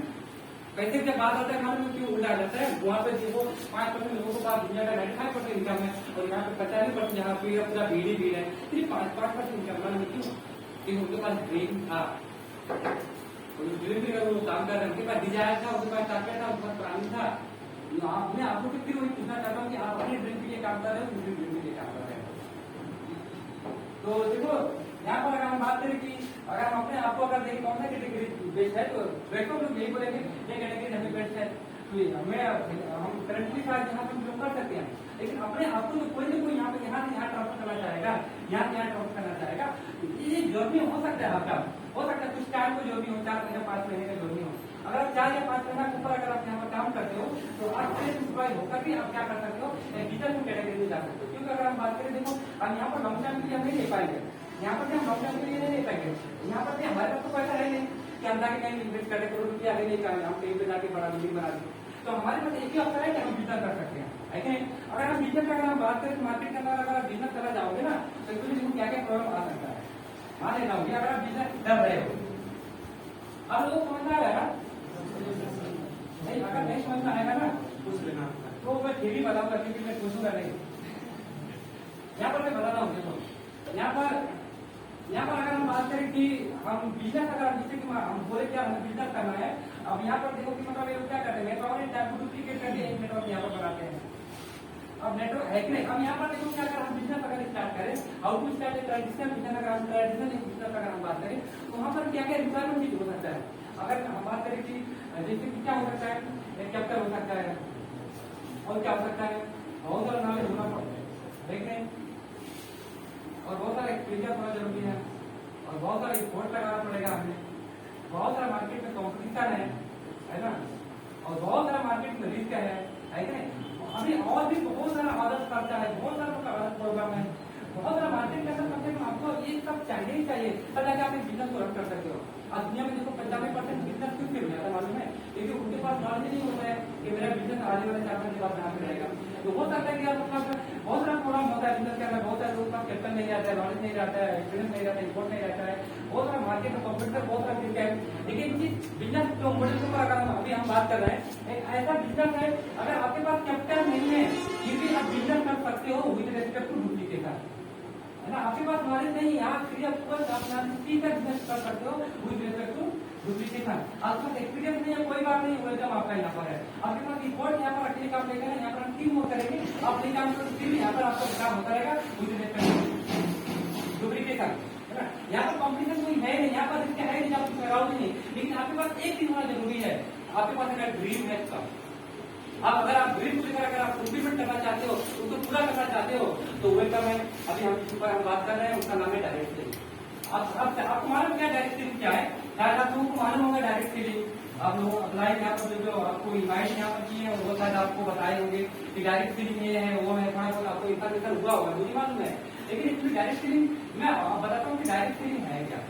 पैसे जब बात आता है मालूम है क्यों उल्टा आ जाता है। वहाँ पे देखो 5% लोगों के पास दुनिया का 95% इनकम है, और यहाँ पे 95% जहाँ पे पूरा भीड़ ही भीड़ है, सिर्फ 5% इनकम। मालूम है क्यों, कि उनके पास ड्रीम था, ड्रीम भी वो काम कर रहे हैं, उनके पास डिजायर था, उनके पास टारगेट था, उनके पास प्लान था। मैं आप लोग से फिर वही पूछना चाहता हूँ कि आप अपने ड्रीम के लिए काम कर रहे हो, दूसरी ड्रीम के लिए काम कर रहे हो। तो देखो यहाँ पर अगर हम बात करें कि अगर हम अपने आप को अगर देखें कौन सा कैटेगरी बेस्ट है, तो वैसे लोग यही बोलेंगे ये कैटेगरी हमें बेस्ट है, तो हमें हम करंटली शायद यहाँ पे लोग कर सकते हैं, लेकिन अपने आप को कोई ना कोई यहाँ पे यहाँ से यहाँ ट्रांसफर करना चाहेगा, यहाँ से यहाँ ट्रांसफर करना चाहेगा। ये जर्नी हो सकता है आपका, हो सकता है कुछ टाइम को जर्नी हो, 4 महीने 5 महीने का जर्नी हो। अगर आप 4 या 5 महीने के ऊपर अगर आप यहाँ पर काम करते हो, तो आप फ्रेश एम्प्लॉय होकर भी आप क्या कर सकते हो, डिजिटल कैटेगरी में जा सकते हो। क्योंकि अगर हम बात करें, देखो हम यहाँ पर लॉन्ग टर्म के लिए हम नहीं ले पाएंगे, यहाँ पर भी हम लॉन्ग टर्म के लिए नहीं ले पाएंगे, यहाँ पर भी हमारे पास तो पैसा है नहीं कि हम जाके कहीं इन्वेस्ट करें, करोड़ रुपया है नहीं, हम कहीं पे जाके बड़ा बिल्डिंग बना दें। तो हमारे पास एक ही ऑप्शन है कि हम बिजनेस कर सकते हैं, है कि नहीं? अगर हम बिजनेस का अगर हम बात करें, मार्केट के अंदर अगर आप बिजनेस करना चाहोगे ना, तो एक्चुअली देखो क्या क्या प्रॉब्लम आ सकता है। मान लेना होगी अगर आप बिजनेस कर रहे हो, अब लोग समझना आएगा नहीं, अगर नहीं समझना आएगा ना पूछ लेना, तो मैं फिर भी बताऊंगा, क्योंकि मैं पूछूंगा नहीं। यहाँ पर मैं बता रहा हूँ, देखो यहाँ पर अगर हम बात करें कि हम बिजनेस अगर जैसे कि हम बोले कि हमें बिजनेस करना है, अब यहाँ पर देखो कि मतलब ये लोग क्या करते हैं, नेटवर्क डुप्लीकेट करके एक नेटवर्क यहाँ पर बनाते हैं। अब नेटवर्क है कि नहीं, अब यहाँ पर देखो क्या अगर हम बिजनेस अगर स्टार्ट करें, how to start a traditional business, अगर हम ट्रेडिशनल बिजनेस अगर हम बात करें, तो वहाँ पर क्या क्या रिक्वायरमेंट हो सकता है। अगर हम बात करें कि जैसे कि क्या हो सकता है, कैपिटल हो सकता है, और क्या हो सकता है, बहुत सारा नॉलेज होना पड़ता है, देख रहे हैं, और बहुत सारा एक्सपीरियंस होना जरूरी है, और बहुत सारा रिपोर्ट लगाना पड़ेगा हमें, बहुत सारा मार्केट में कॉम्पिटिशन है ना, और बहुत सारा मार्केट में रिस्क है कि नहीं? अभी और भी बहुत सारा आदत खर्चा है, बहुत सारा आदत प्रोग्राम है, बहुत सारा मार्केट के अंदर कम से कम आपको ये सब चाहिए ही चाहिए, तब जाके आप बिजनेस को रन कर सकते हो। आज दुनिया में देखो 95% बिजनेस क्यों फेल हो जाता है मालूम है? क्योंकि उनके पास नॉलेज नहीं होता है कि मेरा बिजनेस आने वाले 4 साल के बाद कहाँ पे रहेगा। तो हो सकता है कि आपके पास बहुत सारा प्रॉब्लम होता है बिजनेस के अंदर, बहुत सारे लोगों के पास कैपिटल नहीं रहता है, नॉलेज नहीं रहता है, एक्सपीरियंस नहीं रहता है, रिपोर्ट नहीं रहता है, बहुत सारा मार्केट में कॉम्पिटिटर बहुत सारा रिस्क है। लेकिन बिजनेस जो मॉडल के ऊपर अगर अभी हम बात कर रहे हैं, एक ऐसा बिजनेस है अगर आपके पास कैपिटल नहीं है फिर भी आप बिजनेस कर सकते हो विद रेस्पेक्ट टू डुप्लीकेशन, है ना? आपके पास नॉलेज नहीं है, आप फ्री ऑफ कॉस्ट अपना बिजनेस कर सकते हो विद रेस्पेक्ट टू डुप्लीकेशन। आपके पास एक्सपीरियंस नहीं है, कोई बात नहीं, वेलकम आपका यहाँ पर है। आपके पास रिपोर्ट यहाँ पर अकेले काम लेकर यहाँ पर हम टीम वर्क करेंगे, आप नहीं काम करोगे फिर यहाँ पर आपका काम होता रहेगा विद रेस्पेक्ट टू डुप्लीकेशन, है ना? यहाँ पर कॉम्पिटिशन कोई है नहीं, यहाँ पर इसका है नहीं, आप लगाओगे नहीं, लेकिन आपके पास एक चीज होना जरूरी है, आपके पास अगर ड्रीम है इसका, आप अगर आप ड्रीम को लेकर अगर आप फुलफिलमेंट करना चाहते हो, उसको पूरा करना चाहते हो, तो वेलकम है। अभी हम जिस पर हम बात कर रहे हैं उसका नाम है डायरेक्ट सेलिंग। आपको मालूम क्या डायरेक्ट सेलिंग क्या है? शायद आप लोगों को मालूम होगा डायरेक्ट सेलिंग। आप लोग अप्लाई यहाँ पर जो आपको इनवाइट यहाँ पर किए हैं वो शायद आपको बताए होंगे कि डायरेक्ट सेलिंग ये है वो है, थोड़ा बहुत आपको इन्फॉर्मेशन हुआ होगा, मुझे मालूम है। लेकिन इसमें डायरेक्ट सेलिंग मैं बताता हूँ कि डायरेक्ट सेलिंग है क्या।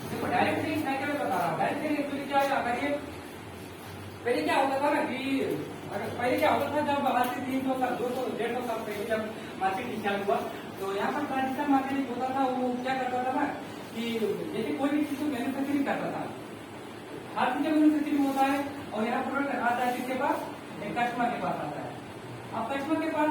देखो डायरेक्ट सेलिंग है क्या मैं बता रहा हूँ। डायरेक्ट सेलिंग एक्चुअली क्या है, अगर ये पहले क्या होता था ना कि पहले क्या होता था, जब आज से 300 साल 200 150 साल पहले जब मार्केट स्टार्ट हुआ, तो यहाँ पर ट्रांजिशन मार्केटिंग होता था। वो क्या करता था ना कि जैसे कोई भी चीज को मैन्युफैक्चरिंग करता था, हर चीज का मैन्युफैक्चरिंग होता है, और यहाँ प्रोडक्ट आता है किसके पास, एक कस्टमर के पास आता है। अब कस्टमर के पास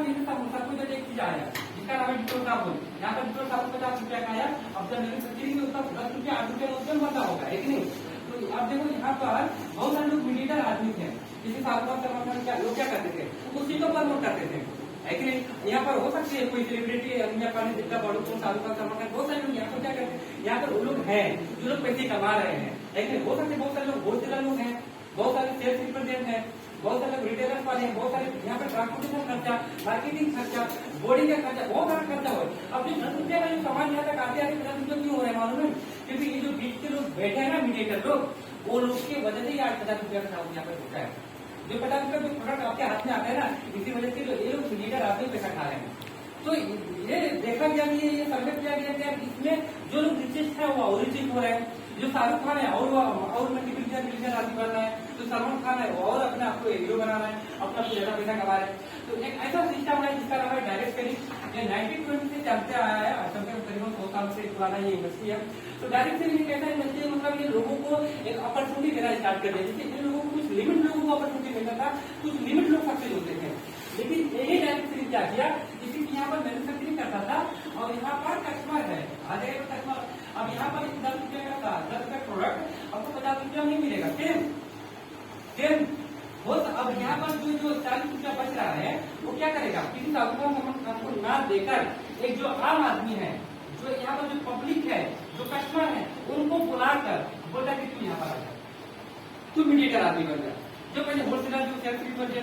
सब कुछ एक चीज आया जिसका नाम है डिटोल साबुन। यहाँ पर डिटोल साबुन 50 रुपया का आया, अब जब मैन्युफैक्चरिंग में उसका 10 रुपया 8 रुपया उसमें बनता होगा, है कि नहीं? तो आप देखो यहाँ पर बहुत सारे लोग मीडिएटर आदमी थे, किसी साधुवाद कर्मचारी क्या लोग क्या करते थे, उसी को प्रमोट करते थे, है कि नहीं? यहाँ पर हो सकती है कोई सेलिब्रिटी या पानी जितना बड़ो को साधुवाद कर्मचारी, बहुत सारे लोग यहाँ पर क्या करते हैं, यहाँ पर वो लोग हैं जो लोग पैसे कमा रहे हैं, है कि नहीं? हो सकते बहुत सारे लोग होलसेलर लोग हैं, बहुत सारे सेल्स रिप्रेजेंटेटिव हैं, बहुत सारे लोग रिटेलर्स वाले हैं, बहुत सारे यहाँ पर ट्रांसपोर्टेशन खर्चा, मार्केटिंग खर्चा, बोर्डिंग का खर्चा, बहुत सारा खर्चा हो। अब जो 10 रुपया का जो सामान यहाँ तक आते आते 50 रुपये क्यों हो रहा है मालूम है? क्योंकि ये जो बीच के लोग बैठे हैं ना मीडिएटर लोग, वो लोग की वजह से ही 8-50 रुपया का सामान यहाँ पर होता है। जो 50 रुपये जो प्रोडक्ट आपके हाथ में आता है ना, इसी वजह से ये लोग मीडिएटर आते ही पैसा खा रहे हैं। तो ये देखा गया कि ये सर्वे किया गया कि इसमें जो लोग रिचेस्ट है वो और रिचेस्ट हो रहे हैं। जो शाहरुख खान है और मल्टीप्लिकेशन आदि बन रहा है, जो सलमान खान है वो और अपने आपको हीरो बना रहा है, अपना ज्यादा पैसा कमा रहे हैं। तो एक ऐसा सिस्टम है जिसका नाम है डायरेक्ट सेलिंग। ये 1920 से चलते आया है, करीबन 100 साल से पुराना ये इंडस्ट्री है। तो डायरेक्ट सेलिंग एक ऐसा इंडस्ट्री है, मतलब ये लोगों को एक अपॉर्चुनिटी देना स्टार्ट कर दिया। जैसे इन लोगों को कुछ लिमिट लोगों को अपॉर्चुनिटी मिलता था, कुछ लिमिट लोग सक्सेस होते थे। लेकिन यही डायरेक्ट सेलिंग क्या किया, किसी यहाँ पर मैन्युफैक्चरिंग नहीं करता था, और यहाँ पर कस्टमर है आ जाएगा कस्टमर। अब यहाँ पर 10 रुपये का था, 10 रुपये प्रोडक्ट आपको 50 रुपया नहीं मिलेगा, सेम हो। अब यहाँ पर जो 40 रुपया बच रहा है वो क्या करेगा, किसी साहूकार को ना देकर एक जो आम आदमी है, जो यहाँ पर जो पब्लिक है, जो कस्टमर है, उनको बुलाकर बोलता कि तू यहाँ पर आ जा, तू मीडिएटर आदमी बन जा। जो पहले होलसेलर जो सेल्स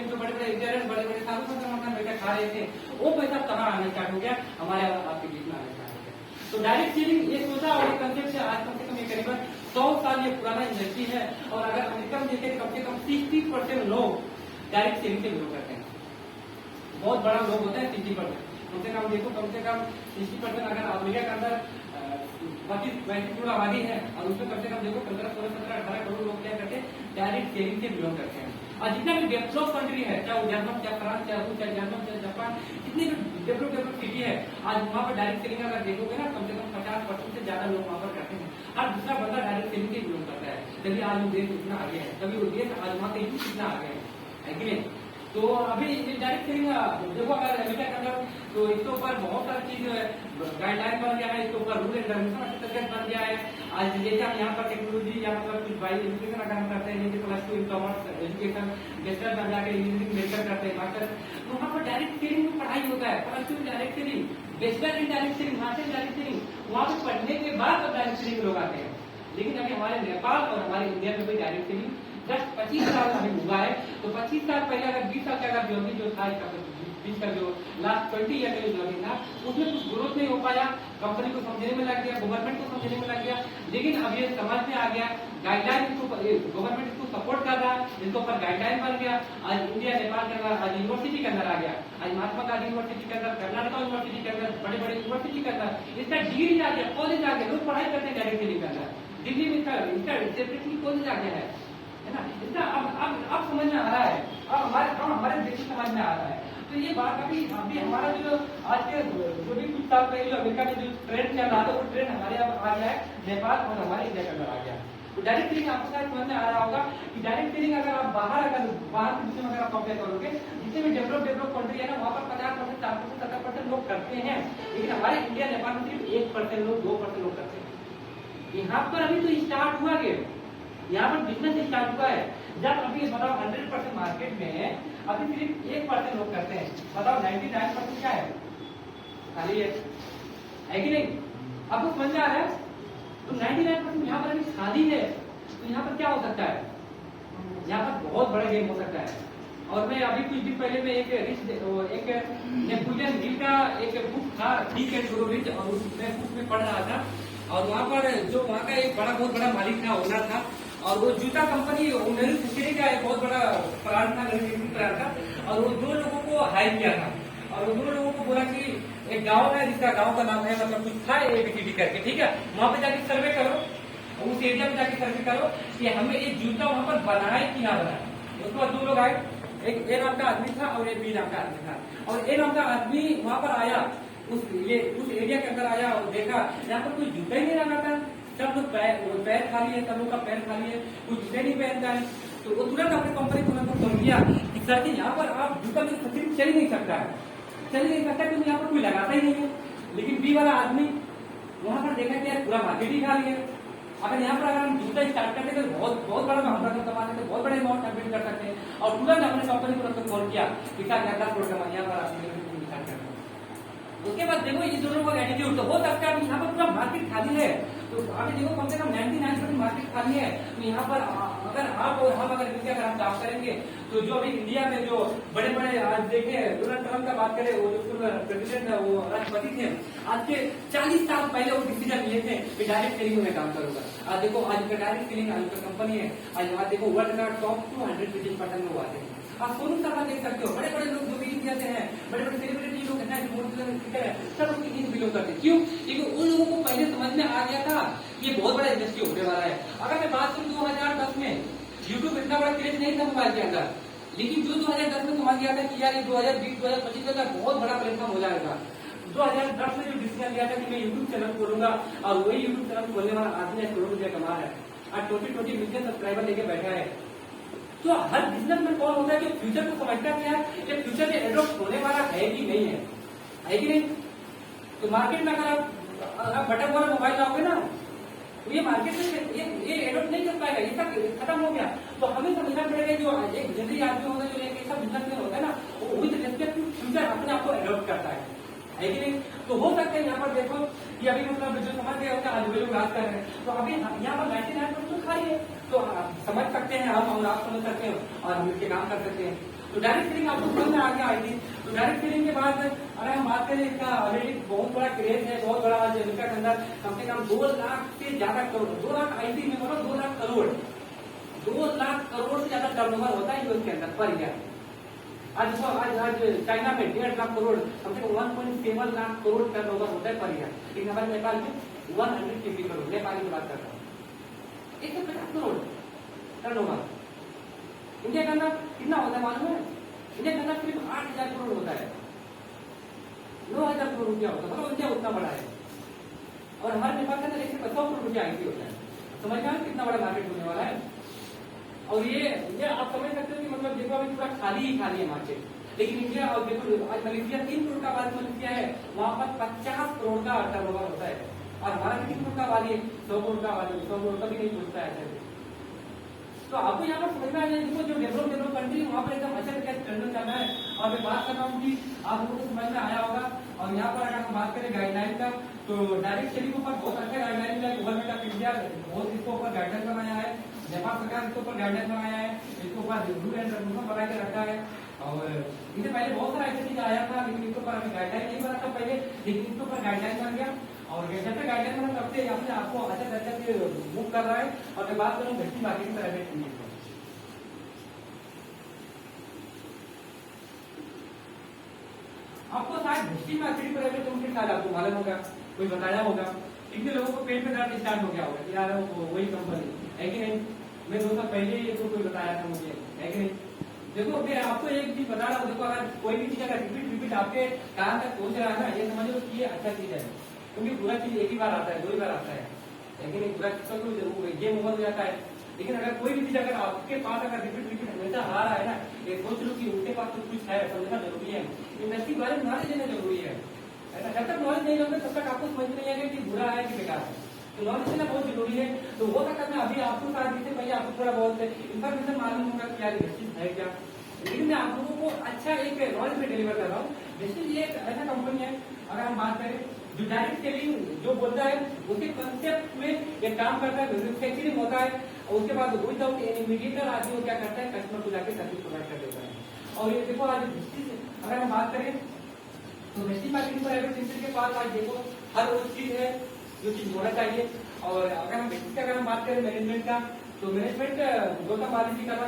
जो बड़े बड़े रिटेलर बड़े बड़े साधु पैसा खा रहे थे, वो पैसा कहाँ आना स्टार्ट हो गया, हमारे आपके बीच में आना स्टार्ट हो गया। तो डायरेक्ट सेलिंग ये सोचा और कंसेप्ट से आज कम से कम ये करीबन 100 साल ये पुराना इंडस्ट्री है। और अगर अमेरिका में देखें कम से कम 60% लोग डायरेक्ट सेलिंग से बिलोंग करते हैं। बहुत बड़ा लोग होता है 60%, कम से कम देखो, कम से कम 60% अगर अमेरिका के अंदर 25-22 करोड़ आबादी है, और उसमें कम से कम देखो 15-16-17-18 करोड़ लोग क्या करते हैं, डायरेक्ट सेलिंग से बिलोंग करते हैं। और जितना भी डेवलप कंट्री है, चाहे वो जर्मन, चाहे फ्रांस, चाहे रूस, चाहे जर्मन, चाहे जापान, जितनी भी डेवलप सिटी है, आज वहाँ पर डायरेक्ट सेलिंग अगर देखोगे ना, कम से कम 50% से ज्यादा लोग वहाँ पर करते हैं। हर दूसरा बंदा डायरेक्ट सेलिंग से बिलोंग करता है। तभी आज वो देश इतना आगे है, तभी वो देश आज वहाँ का इतना आगे है कि नहीं। तो अभी डायरेक्ट सेलिंग देखो अगर अमेरिका के अंदर, तो इसके ऊपर बहुत सारी चीज गाइडलाइन बन गया है, इसके ऊपर रूल एंड रेगुलेशन बन गया है। आज जैसे हम यहाँ पर टेक्नोलॉजी या मतलब कुछ बाई एजुकेशन अगर हम करते हैं, जैसे +2 कॉमर्स एजुकेशन, बैचलर बन जाकर इंजीनियरिंग मेडिकल करते हैं, मास्टर, तो वहाँ पर डायरेक्ट सेलिंग में पढ़ाई होता है। +2 direct selling, bachelor in direct selling, master direct selling, वहाँ पे पढ़ने के बाद डायरेक्ट सेलिंग लोग आते हैं। लेकिन अभी हमारे नेपाल और हमारे इंडिया में भी डायरेक्ट सेलिंग जस्ट 25 साल अभी हुआ है। तो 25 साल पहले अगर 20 साल का अगर जर्नी जो था, बीच का जो लास्ट 20 ईयर का जो जर्नी था, उसमें कुछ ग्रोथ नहीं हो पाया, कंपनी को समझने में लग गया, गवर्नमेंट को समझने में लग गया। लेकिन अब ये समझ में आ गया, गाइडलाइन गवर्नमेंट इसको सपोर्ट कर रहा है, इसके ऊपर गाइडलाइन बन गया। आज इंडिया नेपाल के अंदर आज यूनिवर्सिटी के अंदर आ गया, आज महात्मा गांधी यूनिवर्सिटी के अंदर, कर्नाटक यूनिवर्सिटी के अंदर, बड़े बड़े यूनिवर्सिटी के अंदर इसका डिग्री आ गया, कॉलेज आ गया, लोग पढ़ाई करते हैं डायरेक्ट सेलिंग के अंदर। दिल्ली में इसका सेपरेटली कॉलेज आ गया है ना। इसका अब समझ में आ रहा है, अब हमारे देश समझ में आ रहा है। तो ये बात अभी हमारा जो आज के जो भी कुछ साल पहले जो अमेरिका में जो ट्रेंड चल रहा था, वो ट्रेंड हमारे यहाँ आ गया है, नेपाल और हमारे इंडिया के अंदर आ गया। तो डायरेक्ट सेलिंग आपको शायद समझ में आ रहा होगा कि डायरेक्ट सेलिंग अगर आप बाहर के दूसरे में अगर आप कंपेयर करोगे, जितने भी डेवलप कंट्री है ना, वहाँ पर 50%, 60%, 70% लोग करते हैं। लेकिन हमारे इंडिया नेपाल में सिर्फ 1% लोग, 2% लोग करते हैं। यहाँ पर अभी तो स्टार्ट हुआ गेम, यहाँ पर बिजनेस स्टार्ट हुआ है। जब अभी बताओ 100% मार्केट में अभी सिर्फ 1% लोग करते हैं, बताओ 99% क्या है, खाली है कि नहीं। आपको समझ में आ रहा है। तो 99% यहाँ पर अभी खाली है, तो यहाँ पर क्या हो सकता है, यहाँ पर बहुत बड़ा गेम हो सकता है। और मैं अभी कुछ दिन पहले में एक नेपोलियन हिल का एक बुक था, ठीक है टू रिच, और मैं बुक में पढ़ रहा था। और वहाँ पर जो वहाँ का एक बहुत बड़ा मालिक था, ओनर था, और वो जूता कंपनी मैन्युफैक्चरिंग का एक बहुत बड़ा प्लांट था, मैन्युफैक्चरिंग प्लांट था। और वो 2 लोगों को हायर किया था, और वो 2 लोगों को बोला कि एक गांव है, जिसका गांव का नाम है मतलब कुछ था ABCD करके, ठीक है, वहाँ पे जाके सर्वे करो, उस एरिया में जाके सर्वे करो कि हमें ये जूता वहाँ पर बनाए कि ना बनाए। उसके बाद 2 लोग आए, एक ए नाम का आदमी था और एक बी नाम का आदमी था। और ए नाम का आदमी वहाँ पर आया, उस एरिया के अंदर आया और देखा यहाँ पर कोई जूता ही नहीं लगा था, सब लोग पैर खाली है, सब लोग का पैर खाली है, कोई जूते नहीं पहनता है। तो वो तुरंत अपनी कंपनी को उनको फोन किया कि सर जी यहाँ पर आप जूता में सिर्फ चल ही नहीं सकता है, चल ही नहीं सकता क्योंकि यहाँ पर कोई लगाता ही नहीं है। लेकिन बी वाला आदमी वहाँ पर देखा कि यार पूरा मार्केट ही खाली है, अगर यहाँ पर अगर हम जूता स्टार्ट करते हैं तो बहुत बड़ा हम रकम कमा सकते हैं, बहुत बड़े अमाउंट इन्वेस्ट कर सकते हैं। और तुरंत अपने कंपनी को उनको फोन किया कि सर 10 करोड़ कमा, यहाँ पर स्टार्ट करते हैं। उसके बाद देखो ये दोनों का एटीट्यूड, तो हो सकता है यहाँ पर पूरा मार्केट खाली है, तो अभी देखो कम से कम 99% मार्केट खाली है। तो यहाँ पर अगर आप और हम अगर मिलकर अगर हम काम करेंगे, तो जो अभी इंडिया में जो बड़े बड़े आज देखें, डोनाल्ड ट्रंप का बात करें, वो जो प्रेसिडेंट है, वो राष्ट्रपति थे, आज के 40 साल पहले वो डिसीजन लिए थे कि डायरेक्ट सेलिंग में काम करूंगा। आज देखो आज का डायरेक्ट सेलिंग आज का कंपनी है, आज वहाँ देखो वर्ल्ड का टॉप 250% लोग आते हैं। आप सोनू शर्मा देख सकते हो, बड़े बड़े लोग जो भी जाते हैं, बड़े बड़े सेलिब्रिटी लोग हैं, सब लोग इन्हीं बिलोंग करते हैं। क्यों? क्योंकि उन लोगों को पहले समझ में आ गया था ये बहुत बड़ा इंडस्ट्री होने वाला है। अगर मैं बात करूँ 2010 में यूट्यूब इतना बड़ा क्रेज नहीं था मोबाइल के अंदर, लेकिन जो 2010 में समझ गया था कि यार ये 2020-2025 का बहुत बड़ा प्लेटफॉर्म हो जाएगा। 2010 में जो डिसीजन लिया था कि मैं यूट्यूब चैनल खोलूंगा, और वही यूट्यूब चैनल खोलने वाला आदमी करोड़ रुपया कमा है, आज 20 मिलियन सब्सक्राइबर लेके बैठा है। तो हर बिजनेसमैन कौन होता है कि फ्यूचर को समझता है कि फ्यूचर में एडॉप्ट होने वाला है कि नहीं है कि नहीं। तो मार्केट में अगर आप बटन वाला मोबाइल लाओगे ना, तो ये मार्केट में ये एडोप्ट नहीं कर पाएगा, ये सब खत्म हो गया। तो हमें समझना पड़ेगा जो एक जनरल आदमी होगा, जो एक ऐसा बिजनेसमैन होता है ना, वो विद रेस्पेक्ट टू फ्यूचर अपने आप को एडोप्ट करता है कि नहीं? तो हो सकता है यहाँ पर देखो कि अभी मतलब जो समझ गए होते हैं, आज लोग बात कर रहे हैं, तो अभी यहाँ पर 99% खाली है, तो समझ सकते हैं हम और आप समझ सकते हैं और हम इसके काम कर सकते हैं। तो डायरेक्ट सेलिंग आपको समझ में आ गया आई थी। तो डायरेक्ट सेलिंग के बाद अगर हम बात करें, इसका ऑलरेडी बहुत बड़ा क्रेज है, बहुत बड़ा आज इनका अंदर कम से कम 2 लाख से ज्यादा करोड़, 2 लाख आईटी में मतलब 2 लाख करोड़, 2 लाख करोड़ से ज्यादा टर्नओवर होता है यूएस के अंदर पर ईयर। आज चाइना में 1.5 लाख करोड़, कम से कम 1.7 लाख करोड़ टर्नओवर होता है पर ईयर। लेकिन हमारे नेपाल में 150 करोड़, नेपाल की बात करता हूँ, 150 करोड़ टर्नओवर। इंडिया के अंदर कितना होता है मालूम है? इंडिया के अंदर सिर्फ 8,000 करोड़ होता है, 9,000 करोड़ रुपया होता है, मतलब इंडिया उतना बड़ा है। और हमारे नेपाल के अंदर 100 करोड़ रुपया आईटी होता है। समझ में आया कितना बड़ा मार्केट होने वाला है। और ये आप समझ सकते हो कि मतलब देखो अभी पूरा खाली ही खाली है मार्केट। लेकिन इंडिया और देखो आज मलेशिया 3 करोड़ का आबादी मलेशिया है, वहां पर 50 करोड़ का टर्नओवर होता है। और हमारा 3 करोड़ का आबादी है, 100 करोड़ का आबादी, 100 करोड़ का भी नहीं पहुंचता है ऐसे। तो आपको यहाँ पर समझ में आ जाए, देखो जो डेवलप कंट्री वहाँ पर एकदम अच्छा तरीके से टर्नल चल रहा है। और मैं बात कर रहा हूँ कि आप लोगों को समझ में आया होगा। और यहाँ पर अगर हम बात करें गाइडलाइन का, तो डायरेक्ट सेलिंग के ऊपर बहुत अच्छा गाइडलाइन है। गवर्नमेंट ऑफ इंडिया बहुत इसके ऊपर गाइडलाइन बनाया है, नेपाल सरकार इसके ऊपर गाइडलाइन बनाया है, इसके ऊपर रूल एंड रेगुलेशन बना के रखा है। और इससे पहले बहुत सारा ऐसा चीज आया था, लेकिन इसके ऊपर अभी गाइडलाइन नहीं बना था पहले, लेकिन इसके ऊपर गाइडलाइन बन गया। और जब तक गाइडलाइन बना तब से अपने आपको अच्छा तरीके से मूव कर रहा है। और मैं बात करूँ घटी मार्केटिंग प्राइवेट लिमिटेड, आपको शायद घटी मार्केटिंग प्राइवेट लिमिटेड शायद आपको मालूम होगा, कोई बताया होगा। इतने लोगों को पेट में दर्द स्टार्ट हो गया होगा कि यार वही कंपनी है कि नहीं। मैं 2 साल पहले ही तो कोई बताया था मुझे, है कि नहीं। देखो मैं आपको एक चीज बता रहा हूँ, देखो अगर कोई भी चीज अगर रिपीट आपके कान तक पहुंच रहा है ना, ये समझ लो कि ये अच्छा चीज है। क्योंकि पूरा चीज एक ही बार आता है, 2 ही बार आता है कि नहीं। पूरा चीज ये मुगल हो जाता है। लेकिन अगर कोई भी चीज अगर आपके पास अगर रिपीट हमेशा आ रहा है ना, ये सोच लो कि उनके पास तो कुछ है, समझना जरूरी है। इंडस्ट्री के बारे में नॉलेज लेना जरूरी है। ऐसा जब तक नॉलेज नहीं होगा तब तक आपको समझ नहीं आएगा कि बुरा है कि बेकार है। तो नॉलेज लेना बहुत जरूरी है। तो वो तक मैं अभी आपको शायद इससे पहले आपको थोड़ा बहुत इन्फॉर्मेशन मालूम होगा कि यार चीज है क्या। लेकिन मैं आप लोगों को अच्छा एक नॉलेज में डिलीवर कर रहा हूँ। जैसे ये एक ऐसा कंपनी है, अगर हम बात करें जो डायरेक्ट सेलिंग जो बोलता है उसके कंसेप्ट में एक काम करता है, मैन्युफैक्चरिंग होता है। और उसके बाद विदाउट एनी मीडिएटर आदमी वो क्या करता है, कस्टमर को जाकर सर्विस प्रोवाइड कर देता है। और ये देखो आज अगर हम बात करें तो वेस्टिंग मार्केटिंग प्राइवेट लिमिटेड के पास आज देखो हर वो चीज है जो चीज होना चाहिए। और अगर हम बात करें मैनेजमेंट का, तो मैनेजमेंट गौतम बाली जी करवा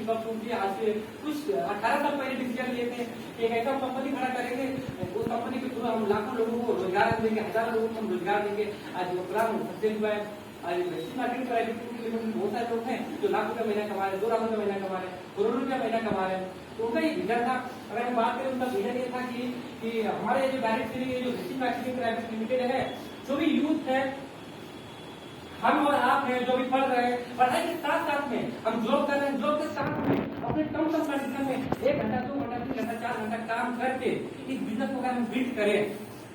क्योंकि आज से कुछ 18 साल पहले डिसीजन लिए थे कि एक ऐसा कंपनी खड़ा करेंगे, उस कंपनी के थ्रू हम लाखों लोगों को रोजगार देंगे, हजारों लोगों को हम रोजगार देंगे। आज वो प्लान सक्सेस हुआ है। आज वेस्टिंग मार्केटिंग प्राइवेट लिमिटेड में बहुत सारे लोग हैं जो लाख रुपए महीना कमा रहे, 2 लाख रुपए महीना कमा रहे, करोड़ रुपया महीना कमा रहे हैं। तो उनका ये विजन था। अगर हम बात करें उनका विजन ये था कि हमारे जो डायरेक्ट सेलिंग जो वेस्टिंग मार्केटिंग प्राइवेट लिमिटेड है, जो भी यूथ है, हम और आप हैं जो भी पढ़ रहे हैं, पढ़ाई के साथ साथ में हम जॉब कर रहे हैं, जॉब के साथ में अपने कम कंडीशन में 1 घंटा 2 घंटा 3 घंटा 4 घंटा काम करके इस बिजनेस को अगर हम बिल्ड करें,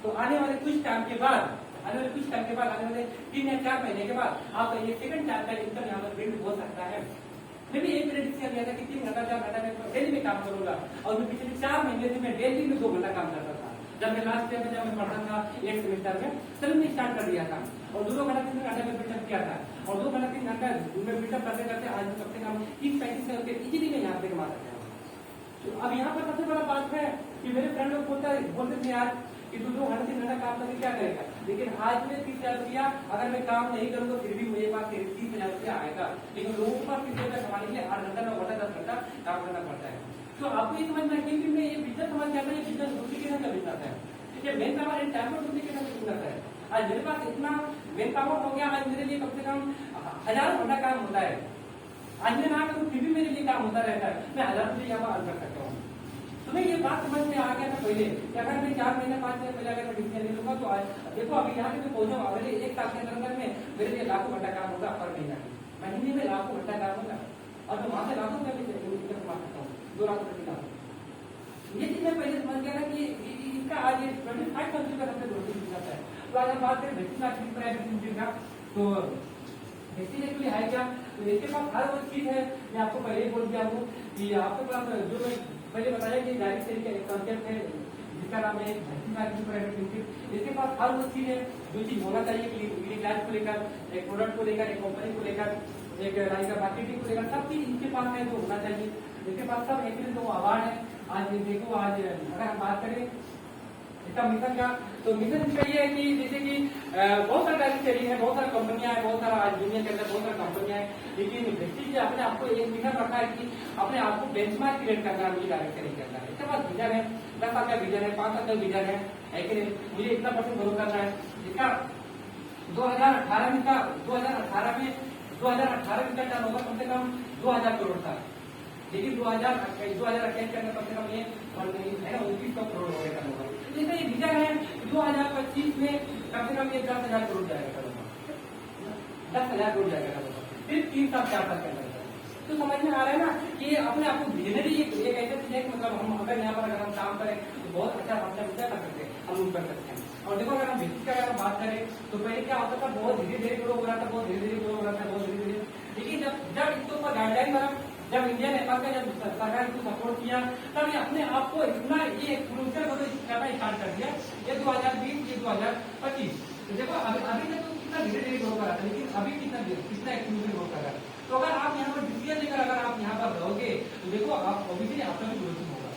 तो आने वाले कुछ टाइम के बाद, आने वाले 3 या 4 महीने के बाद आपका ये सेकंड टाइम का इनकम यहाँ पर बिल्ड हो सकता है। मैं भी एक डिसीजन लिया था कि 3 घंटा 4 घंटा में डेली में काम करूंगा। और मैं पिछले 4 महीने से मैं डेली में 2 घंटा काम करता था। जब मैं लास्ट ईयर में जब मैं पढ़ा था 1 सेमेस्टर में, तभी मैं स्टार्ट कर दिया था। और 2 घंटा 3 घंटा में बिल्डअप किया था। और 2 घंटा 3 घंटा में बिल्डअप करते करते आज कम से कम 30-35 रुपये इजीली में यहाँ से कमा सकता हूँ। तो अब यहाँ पर सबसे बड़ा बात है कि मेरे फ्रेंड लोग बोलते थे यार कि तू 2 घंटा 3 घंटा काम करके क्या करेगा। लेकिन आज में 30,000 रुपया अगर मैं काम नहीं करूँ तो फिर भी मेरे पास 30,000 रुपया आएगा। लेकिन लोगों के पास 30,000 रुपया कमाने के लिए 8 घंटा 9 घंटा 10 घंटा काम करना पड़ता है। तो आपको ये समझ में आएगी कि मैं ये बिजनेस समझ जाता है, ये बिजनेस डुप्लीकेशन का बिजनेस है। ये मेन पावर इन टाइम पर डुप्लीकेशन का बिजनेस है। आज मेरे पास इतना मेन पावर हो गया, आज मेरे लिए कम से कम हजारों घंटा काम होता है। आज मैं ना करूँ फिर भी मेरे लिए काम होता रहता है। मैं 1000 रुपये यहाँ पर अर्न कर सकता हूँ। तुम्हें ये बात समझ में आ गया था पहले कि अगर मैं 4 महीने 5 महीने पहले अगर मैं डिसीजन ले लूंगा तो आज देखो अभी यहाँ से मैं पहुंचा हूँ। अगले 1 साल के अंदर में मेरे लिए लाखों घंटा काम होगा पर महीने में लाखों घंटा काम होगा। और मैं वहां से लाखों रुपये कमा सकता हूँ, 2 लाख रुपये का। ये चीज मैं पहले समझ गया ना कि इसका आज 25 कंट्री का सबसे ग्रोथ मिल जाता है। तो आज हम बात करें वेस्टिज मार्केटिंग प्राइवेट लिमिटेड का, तो वेस्टिज एक्चुअली है क्या, तो इसके पास हर वो चीज है। मैं आपको पहले ही बोल दिया हूँ कि आपके पास जो मैं पहले बताया कि डायरेक्ट सेलिंग का एक कॉन्सेप्ट है जिसका नाम है वेस्टिज मार्केटिंग प्राइवेट लिमिटेड। इसके पास हर वो चीज है जो चीज होना चाहिए क्लास को लेकर, एक प्रोडक्ट को लेकर, एक कंपनी को लेकर, एक लाइक मार्केटिंग को लेकर, सब चीज इनके पास है जो होना चाहिए। इसके पास सब एक्चुअली तो अवार्ड है। आज देखो, आज अगर हम बात करें इसका मिशन का, तो मिशन इसका ये है कि जैसे कि बहुत सारा डायरेक्ट सेलिंग है, बहुत सारी कंपनियां हैं, बहुत सारा आज दुनिया के अंदर बहुत सारी कंपनियां हैं, लेकिन वेस्टिज अपने आपको एक मिशन रखा है कि अपने आपको बेंचमार्क क्रिएट करना है, मुझे डायरेक्ट सेलिंग करना है। इसके पास विजन है, 10 साल का विजन है, 5 साल का विजन है कि नहीं, मुझे इतना % ग्रो करना है। इसका 2018 में का 2018 में का टर्नओवर कम से कम 2000 करोड़ था, लेकिन 2028 के अंदर कम से कम ये है ना 2900 करोड़ हो गया टर्नओवर। जैसे ये विजन है 2025 में कम से कम ये 10,000 करोड़ जाएगा टर्नओवर, 10,000 करोड़ जाएगा टर्नओवर, सिर्फ 3 साल 4 साल के अंदर। तो समझ में आ रहा है ना कि अपने आपको विजनरी एक ऐसा चीज है कि मतलब हम अगर यहाँ पर अगर हम काम करें तो बहुत अच्छा मतलब क्या कर सकते हैं, हम लोग कर सकते हैं। और देखो अगर हम वेस्टिज का अगर बात करें तो पहले क्या होता था, बहुत धीरे धीरे ग्रो हो रहा था, बहुत धीरे धीरे ग्रो हो रहा था, बहुत धीरे धीरे, लेकिन जब इसके ऊपर गाइडलाइन बना, जब इंडिया नेपाल का जब सरकार को सपोर्ट किया, तब ये अपने आप को इतना ये इन्फ्लुएंसर को करना स्टार्ट कर दिया। ये 2020, ये 2025, तो देखो अभी तक तो कितना धीरे धीरे ग्रो कर रहा था, लेकिन अभी कितना एक्सक्लूसिव ग्रो कर रहा है। तो अगर आप यहाँ पर डिसीजन लेकर अगर आप यहाँ पर रहोगे तो देखो आप ऑब्वियसली आपका भी ग्रोथ होगा,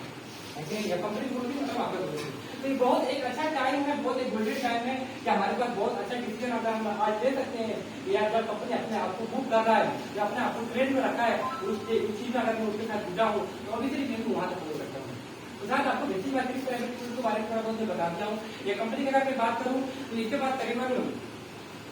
ऐसे या कंपनी ग्रोथ मतलब आपका ग्रोथ। तो ये बहुत एक अच्छा टाइम है, बहुत एक गोल्डन टाइम है कि हमारे पास बहुत अच्छा डिसीजन अगर हम आज ले सकते हैं, या अगर कंपनी अपने आप को बुक कर रहा है या अपने आप को ट्रेंड में रखा है, उस चीज में अगर मैं उसके साथ जुड़ा हूँ तो ऑब्वियसली मैं वहां तक हो सकता हूँ। तो साथ आपको वेस्टिज मार्केटिंग प्राइवेट लिमिटेड के बारे में थोड़ा बहुत बता दिया हूँ। ये कंपनी की अगर मैं बात करूँ तो इसके पास करीबन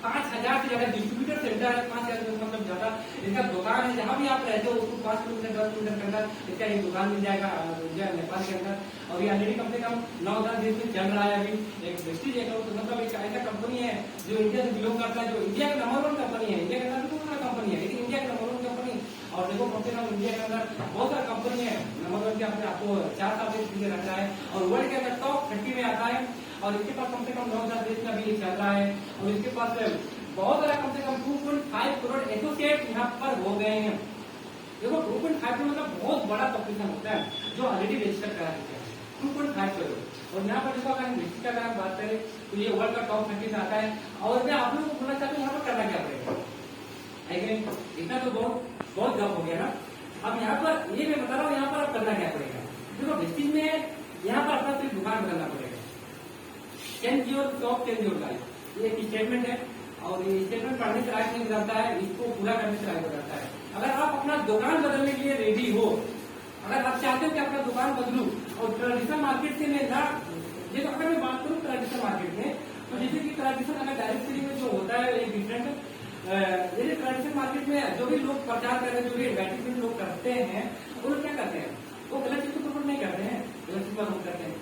5,000 से ज्यादा डिस्ट्रीब्यूटर सेंटर है, 5,000 से मतलब ज्यादा इसका दुकान है। जहां भी आप रहते हो उसको 5 किलोमीटर 10 किलोमीटर के अंदर इसका एक दुकान मिल जाएगा इंडिया नेपाल के अंदर। और ये ऑलरेडी कम से कम 9-10 देश में चल रहा है अभी। एक वेस्टिज एक तो मतलब एक ऐसा कंपनी है जो इंडिया से बिलोंग करता है, जो इंडिया का नंबर 1 कंपनी है, इंडिया के अंदर कंपनी है, लेकिन इंडिया का नंबर 1 कंपनी। और देखो कम से कम इंडिया के अंदर बहुत सारा कंपनी है, नंबर 1 के अपने आपको 4 साल से पीछे रखा है और वर्ल्ड के अंदर टॉप 30 में आता है। और इसके पास कम से कम 9-10 देश में अभी ये चल रहा है। और इसके पास बहुत सारा कम से कम 2.5 करोड़ एसोसिएट यहाँ पर हो गए हैं। देखो 2.5 करोड़ मतलब बहुत बड़ा पॉपुलेशन होता है जो ऑलरेडी रजिस्टर करा चुके हैं, 2.5 करोड़। और यहाँ पर देखो अगर हम रजिस्टर का अगर बात करें तो ये वर्ल्ड का टॉप 30 आता है। और मैं आप लोगों को बोलना चाहता हूँ यहाँ पर करना क्या पड़ेगा, इतना तो बहुत गप हो गया ना। अब यहाँ पर ये मैं बता रहा हूँ यहाँ पर अब करना क्या पड़ेगा। देखो वेस्टिज में यहाँ पर अपना सिर्फ दुकान बदलना पड़ेगा। Change your shop change your life, ये एक स्टेटमेंट है और ये स्टेटमेंट पढ़ने से राइट नहीं जाता है, इसको पूरा करने से राइट हो जाता है। अगर आप अपना दुकान बदलने के लिए रेडी हो, अगर आप चाहते हो कि अपना दुकान बदलूं और ट्रेडिशनल मार्केट से मैं ना, जैसे अगर मैं बात करूँ ट्रेडिशनल मार्केट में, तो जैसे कि ट्रेडिशनल अगर डायरेक्ट सेलिंग में जो होता है एक डिफरेंट, जैसे ट्रेडिशनल मार्केट में जो भी लोग प्रचार कर रहे हैं, जो भी एडवर्टाइजमेंट लोग करते हैं, वो लोग क्या करते हैं, वो गलत चीज को प्रमोट नहीं करते हैं, गलत चीज प्रमोट करते हैं।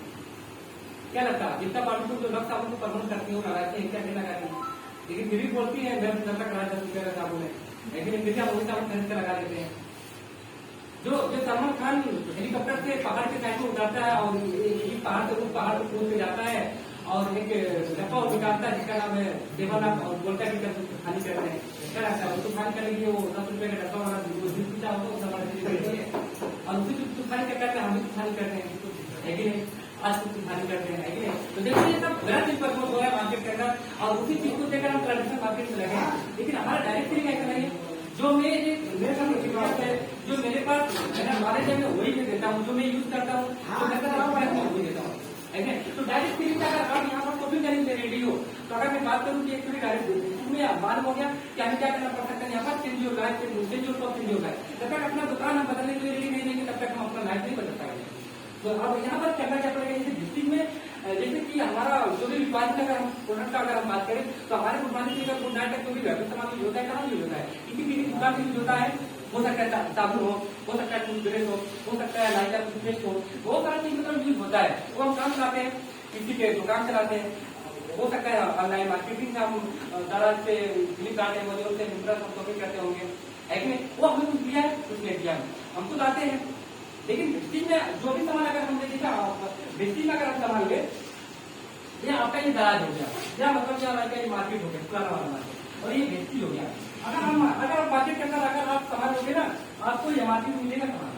क्या लगता है जितना पार्टी जो लक्ष्य साबुन को प्रमोट करती है वो लगाते हैं, क्या नहीं लगाते हैं, लेकिन फिर भी बोलती है 10 तक 10 रुपये का साबुन है, लेकिन फिर हम वही साबुन खरीद कर लगा देते हैं। जो सलमान खान हेलीकॉप्टर से पहाड़ के साइड में उतारता है और एक पहाड़ से उस पहाड़ को कूद के जाता है और एक डब्बा और निकालता है जिसका नाम है देवानाथ और बोलता है कि खाली करते हैं, क्या लगता है उसको खाली करने के लिए वो 10 रुपये का डब्बा वाला पीता होगा और उसी को खाली करते हैं, हम भी खाली करते हैं, है कि नहीं, आज कुछ खाली करते हैं, है कि नहीं। तो देखिए ये सब गलत चीज पर हो रहा है मार्केट के अंदर और उसी चीज को देखकर हम ट्रेडिशनल मार्केट में लगे। लेकिन हमारा डायरेक्ट सेलिंग ऐसा नहीं है, जो मेरे साथ विश्वास है, जो मेरे पास नॉलेज है मैं वही मैं देता हूँ, जो मैं यूज करता हूँ जो मैं वही देता हूँ, है ना। तो डायरेक्ट सेलिंग का अगर आप यहाँ पर कभी करेंगे रेडी हो, तो अगर मैं बात करूँ कि एक डायरेक्ट में मालूम हो गया कि हमें क्या करना पड़ सकता है, यहाँ पर change your life, change your top, change your life. जब तक अपना दुकान हम बदलने के लिए रेडी नहीं देंगे तब तक हम अपना लाइफ नहीं बदल पाएंगे। तो अब यहाँ पर करना क्या पड़ेगा, जैसे डिस्ट्रिक्ट में जैसे कि हमारा जो भी रिक्वायरमेंट अगर हम प्रोडक्ट का अगर हम बात करें तो हमारे गुड से गुड नाइट तक जो भी व्यापार सामान यूज होता है, कहाँ यूज होता है, किसी भी दुकान में यूज होता है, हो सकता है साबुन हो सकता है टूथब्रश हो सकता है लाइटर टूथपेस्ट हो, बहुत सारा चीज मतलब यूज होता है, वो हम काम चलाते हैं, किसी के दुकान चलाते हैं, हो सकता है ऑनलाइन मार्केटिंग हम दाराज से फ्लिपकार्ट अमेजोन से मिंत्रा सब शॉपिंग करते होंगे, है कि नहीं, वो हमने कुछ दिया है कुछ नहीं दिया, हम तो लाते हैं लेकिन वेस्टिज में जो भी सामान अगर हमने देखा, वेस्टिज में अगर हम सामान ले, ये आपका ये दराज हो गया, या मतलब क्या होगा, ये मार्केट हो गया, पुराना वाला मार्केट, और ये वेस्टिज हो गया। अगर मार्केट के अंदर अगर आप सामान लोगे ना, आपको एमआरपी मिलेगा सामान,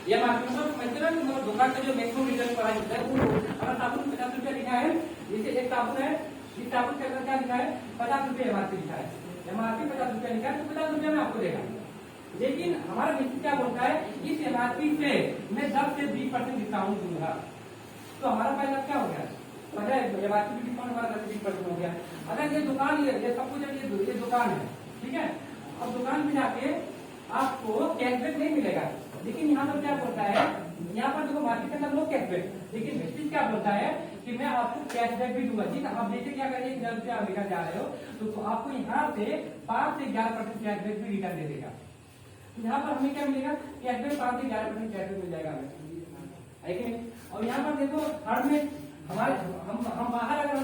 ये मार्केट मतलब दुकान का जो मैक्सिमम रिटर्न प्राइस होता है वो, अगर साबुन 50 रुपया लिखा है, जैसे एक साबुन है, इस साबुन के अंदर क्या लिखा है, 50 रुपया एमआरपी लिखा है, एमआरपी 50 रुपया लिखा है, तो 50 रुपया में आपको देगा। लेकिन हमारा व्यक्ति क्या बोलता है, इस एमआरपी से मैं 10 से 20% डिस्काउंट दूंगा, तो हमारा फायदा क्या हो गया, एमआरपी डिस्काउंट हमारा 10 से 20% हो गया। अगर ये दुकान, ये सब कुछ ये दुकान है, ठीक है, अब दुकान पे जाके आपको कैशबैक नहीं मिलेगा, लेकिन यहाँ पर क्या बोलता है, यहाँ पर देखो मार्केट के अंदर नो कैशबैक, लेकिन वेस्टिज क्या बोलता है कि मैं आपको कैशबैक भी दूंगा। जी आप देखिए क्या करिए, 10 रुपया लेकर जा रहे हो तो आपको यहाँ से 5 से 11% कैशबैक भी रिटर्न दे देगा। यहाँ पर हमें क्या मिलेगा, कैशबैक 5 से 11% कैशबैक मिल जाएगा हमें, है कि नहीं। और यहाँ पर देखो हर में हमारे हम बाहर अगर हम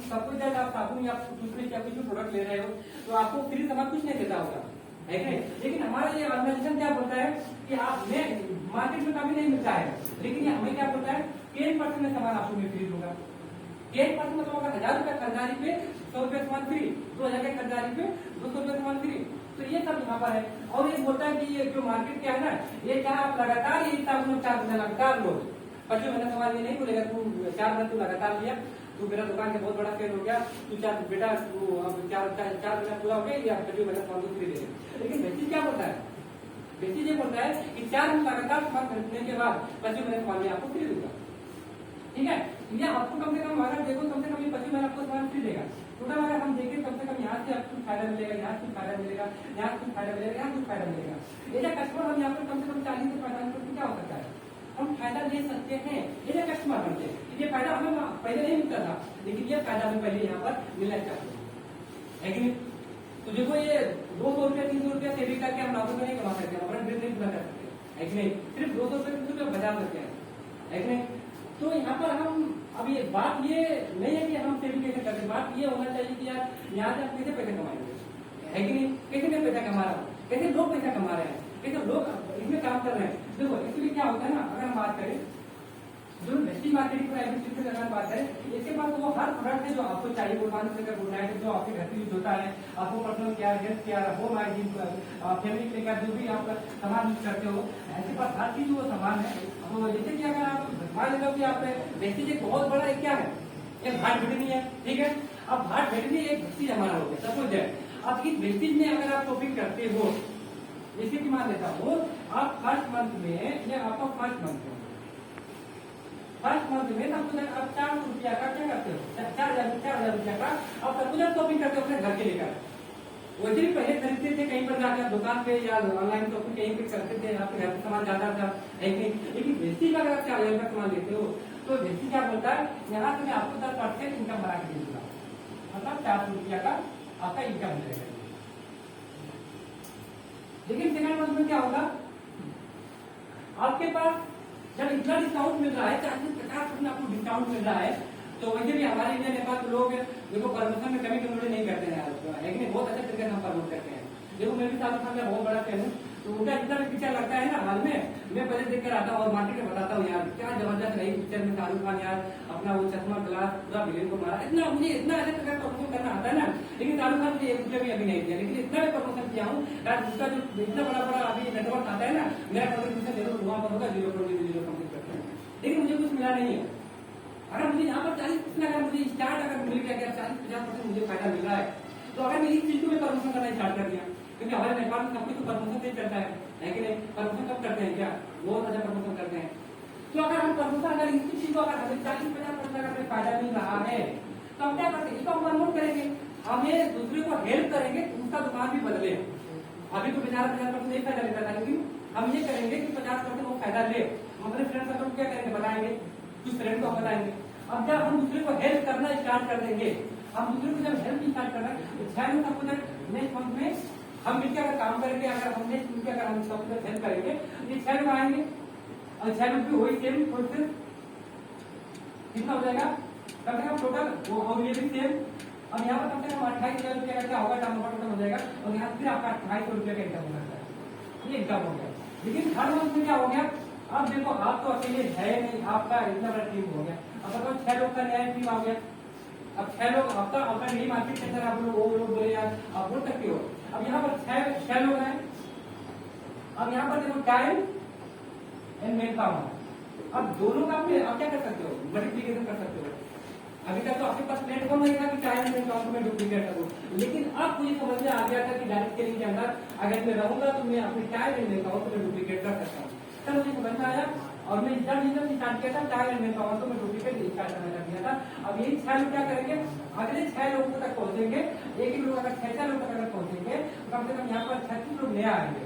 सब कुछ जब आप साबुन या दूसरे या कुछ भी प्रोडक्ट ले रहे हो तो आपको फ्री सामान कुछ नहीं देता होगा, है कि नहीं। लेकिन हमारा ये ऑर्गेनाइजेशन क्या बोलता है कि आप में मार्केट में कभी नहीं मिलता है, लेकिन ये हमें क्या बोलता है 10% में सामान आपको मैं फ्री दूंगा। 10% मतलब अगर 1000 रुपया खरीदारी पे 100 रुपया सामान फ्री, 2000 के खरीदारी पे 200 रुपया सामान फ्री, तो ये सब यहाँ पर है। और ये बोलता है कि ये जो मार्केट क्या है ना, ये क्या आप लगातार ये 4 महीने लगातार लो, 25 महीने सामान ये नहीं बोलेगा तू 4 महीने तू लगातार लिया, तू मेरा दुकान का बहुत बड़ा फेल हो गया, तू बेटा तू अब 4 महीना पूरा हो गया या 25 महीना सामान फ्री दे। लेकिन वेस्टिज क्या बोलता है, वेस्टिज ये बोलता है कि 4 महीने लगातार सामान खरीदने के बाद 25 महीने सामान आपको फ्री दूंगा, ठीक है। ये आपको कम से कम अगर देखो कम से कम 25 महीने आपको सामान फ्री देगा। टोटल अगर हम देखें कम से कम यहाँ से आपको फायदा मिलेगा, यहाँ से फायदा मिलेगा, यहाँ से फायदा मिलेगा, यहाँ से फायदा मिलेगा। ये कस्टमर हम यहाँ पर कम से कम 40 से 45% क्या हो सकता है, हम फायदा ले सकते हैं, ये कस्टमर बनते हैं। ये फायदा हमें पहले नहीं मिलता था, लेकिन ये फायदा हमें पहले यहाँ पर मिलना चाहिए, है कि नहीं। तो देखो ये 200 रुपया 300 रुपया सेविंग करके हम लाखों में नहीं कमा सकते, अपना ड्रीम नहीं पूरा कर सकते, है कि नहीं। सिर्फ 200 रुपये 300 रुपया बचा सकते हैं, है कि नहीं। तो यहाँ पर हम अब ये बात ये नहीं है कि हम सेविंग कैसे करते, बात ये होना चाहिए कि यार यहाँ से हम कैसे पैसे कमाएंगे, है कि नहीं। कैसे मैं पैसा कमा रहा हूँ, कैसे लोग पैसा कमा रहे हैं, कैसे लोग इसमें काम कर रहे हैं। देखो इसलिए क्या होता है ना, अगर हम बात करें जो वेस्टिज मार्केटिंग प्राइवेट से अगर बात करें, इसके पास वो हर प्रोडक्ट है जो आपको चाहिए, वो पानी से बोलना है जो आपके घर पे यूज होता है, आपको personal care, health care, home hygiene, family care, जो भी आप सामान यूज करते हो, ऐसे पास हर चीज वो सामान है। तो जैसे कि अगर आप मान लो कि आप वेस्टिज एक बहुत बड़ा एक क्या है, एक भाट भेटनी है, ठीक है। अब भाट भेटनी एक वेस्टिज हमारा हो गया, सपोज है। अब इस वेस्टिज में अगर आप शॉपिंग करते हो, जैसे कि मान लेता हूँ आप फर्स्ट मंथ में या आपका फर्स्ट मंथ में सब कुछ आप 400 रुपया का क्या करते हो, 4,000 रुपया का आप सब कुछ शॉपिंग करते हो अपने घर के लेकर। वैसे भी पहले खरीदते थे कहीं पर जाकर दुकान पे या ऑनलाइन शॉपिंग कहीं पे करते थे, आपके घर से सामान जाता था, लेकिन वेस्टिज का अगर आप 4,000 का सामान लेते हो तो वेस्टिज क्या बोलता है, यहाँ से मैं आपको 10% इनकम बना के दूंगा, मतलब 400 रुपया का आपका इनकम मिलेगा। लेकिन सेकंड मंथ में क्या होगा, आपके पास जब इतना डिस्काउंट मिल रहा है, 40-50% आपको डिस्काउंट मिल रहा है, तो वैसे भी हमारे इंडिया नेपाल के लोग देखो प्रमोशन में कमी कमजोरी नहीं करते हैं, लेकिन बहुत अच्छे तरीके से हम प्रमोट करते हैं। देखो मैं भी शाहरुख खान का बहुत बड़ा फैन हूँ, तो उनका जितना भी पिक्चर लगता है ना हाल में, मैं पहले देख कर आता हूँ और मार्केट में बताता हूँ यार क्या जबरदस्त रही पिक्चर में शाहरुख खान, यार अपना वो चश्मा ग्लास पूरा विलेन को मारा, इतना मुझे इतना अच्छे तरह प्रमोशन करना आता है ना। लेकिन शाहरुख खान मुझे एक रुपया भी अभी नहीं दिया, लेकिन इतना भी प्रमोशन किया हूँ यार, उसका जो इतना बड़ा अभी नेटवर्क आता है ना, मेरा कंट्रीब्यूशन जरूर वहां पर होगा 0.00 कंप्लीट करते हैं, लेकिन मुझे कुछ मिला नहीं है। अगर मुझे यहाँ पर 40% अगर मुझे स्टार्ट अगर मिल गया, 40-50% मुझे फायदा मिल रहा है, तो अगर मैं इस चीज को प्रमोशन करना स्टार्ट कर दिया, क्योंकि हमारे नेपाल में सब कुछ प्रमोशन से चलता है कि नहीं। प्रमोशन कब करते हैं, क्या बहुत अच्छा प्रमोशन करते हैं। तो अगर हम प्रमोशन अगर इस चीज को अगर हमें 40-50% अगर फायदा मिल रहा है, तो हम क्या करते हैं, इसको हम प्रमोट करेंगे, हमें दूसरे को हेल्प करेंगे, उसका दुकान भी बदले। अभी तो 50% नहीं फायदा लेता था, लेकिन हम ये करेंगे कि 50% वो फायदा ले। हम अपने फ्रेंड सर्कल क्या करेंगे, बताएंगे, कुछ फ्रेंड को बताएंगे। अब जब हम दूसरे को हेल्प करना स्टार्ट कर देंगे, हम दूसरे को जब हेल्प स्टार्ट करना, तो नेक्स्ट मंथ में हम मिलकर अगर काम करेंगे, अगर हम नेक्स्ट मिलकर अगर हम सबको हेल्प करेंगे, ये 6 लोग आएंगे और 6 लोग भी वही सेम प्रोसेस कितना हो जाएगा कम से कम टोटल वो, और ये भी सेम। अब यहाँ पर कम से कम 28,000 रुपया का होगा, टर्न ओवर टोटल हो जाएगा, और यहाँ फिर आपका 2,500 रुपया का इनकम हो सकता है, ये इनकम हो गया। लेकिन थर्ड मंथ में क्या हो गया, अब देखो आप तो अकेले है नहीं, आपका इतना बड़ा टीम हो गया, अब बताओ 6 लोग का नया टीम आ गया। अब 6 लोग आपका आपका नई मार्केट के अंदर आप लोग वो लोग बोले यार आप बोल सकते हो। अब यहाँ पर 6 लोग हैं। अब यहाँ पर देखो टाइम एंड मेन पावर, अब दोनों का आप क्या कर सकते हो, मल्टीप्लीकेशन कर सकते हो। अभी तक तो आपके पास प्लेटफॉर्म नहीं था कि टाइम एंड पावर में डुप्लीकेट करूँ, लेकिन अब मुझे समझ में आ गया था कि डायरेक्ट सेलिंग के अंदर अगर मैं रहूंगा तो मैं अपनी टाइम एंड मेन पावर को डुप्लीकेट कर सकता हूँ। तब मुझे समझ में आया और मैं जब स्टार्ट किया था टाइम एंड मेन पावर को मैं डुप्लीकेट स्टार्ट करना कर दिया था। अब यही 6 लोग क्या करेंगे, अगले 6 लोगों तक पहुंचेंगे, एक लोग अगर 6 लोग तक अगर पहुंचेंगे तो कम से कम यहाँ पर 36 लोग नया आएंगे।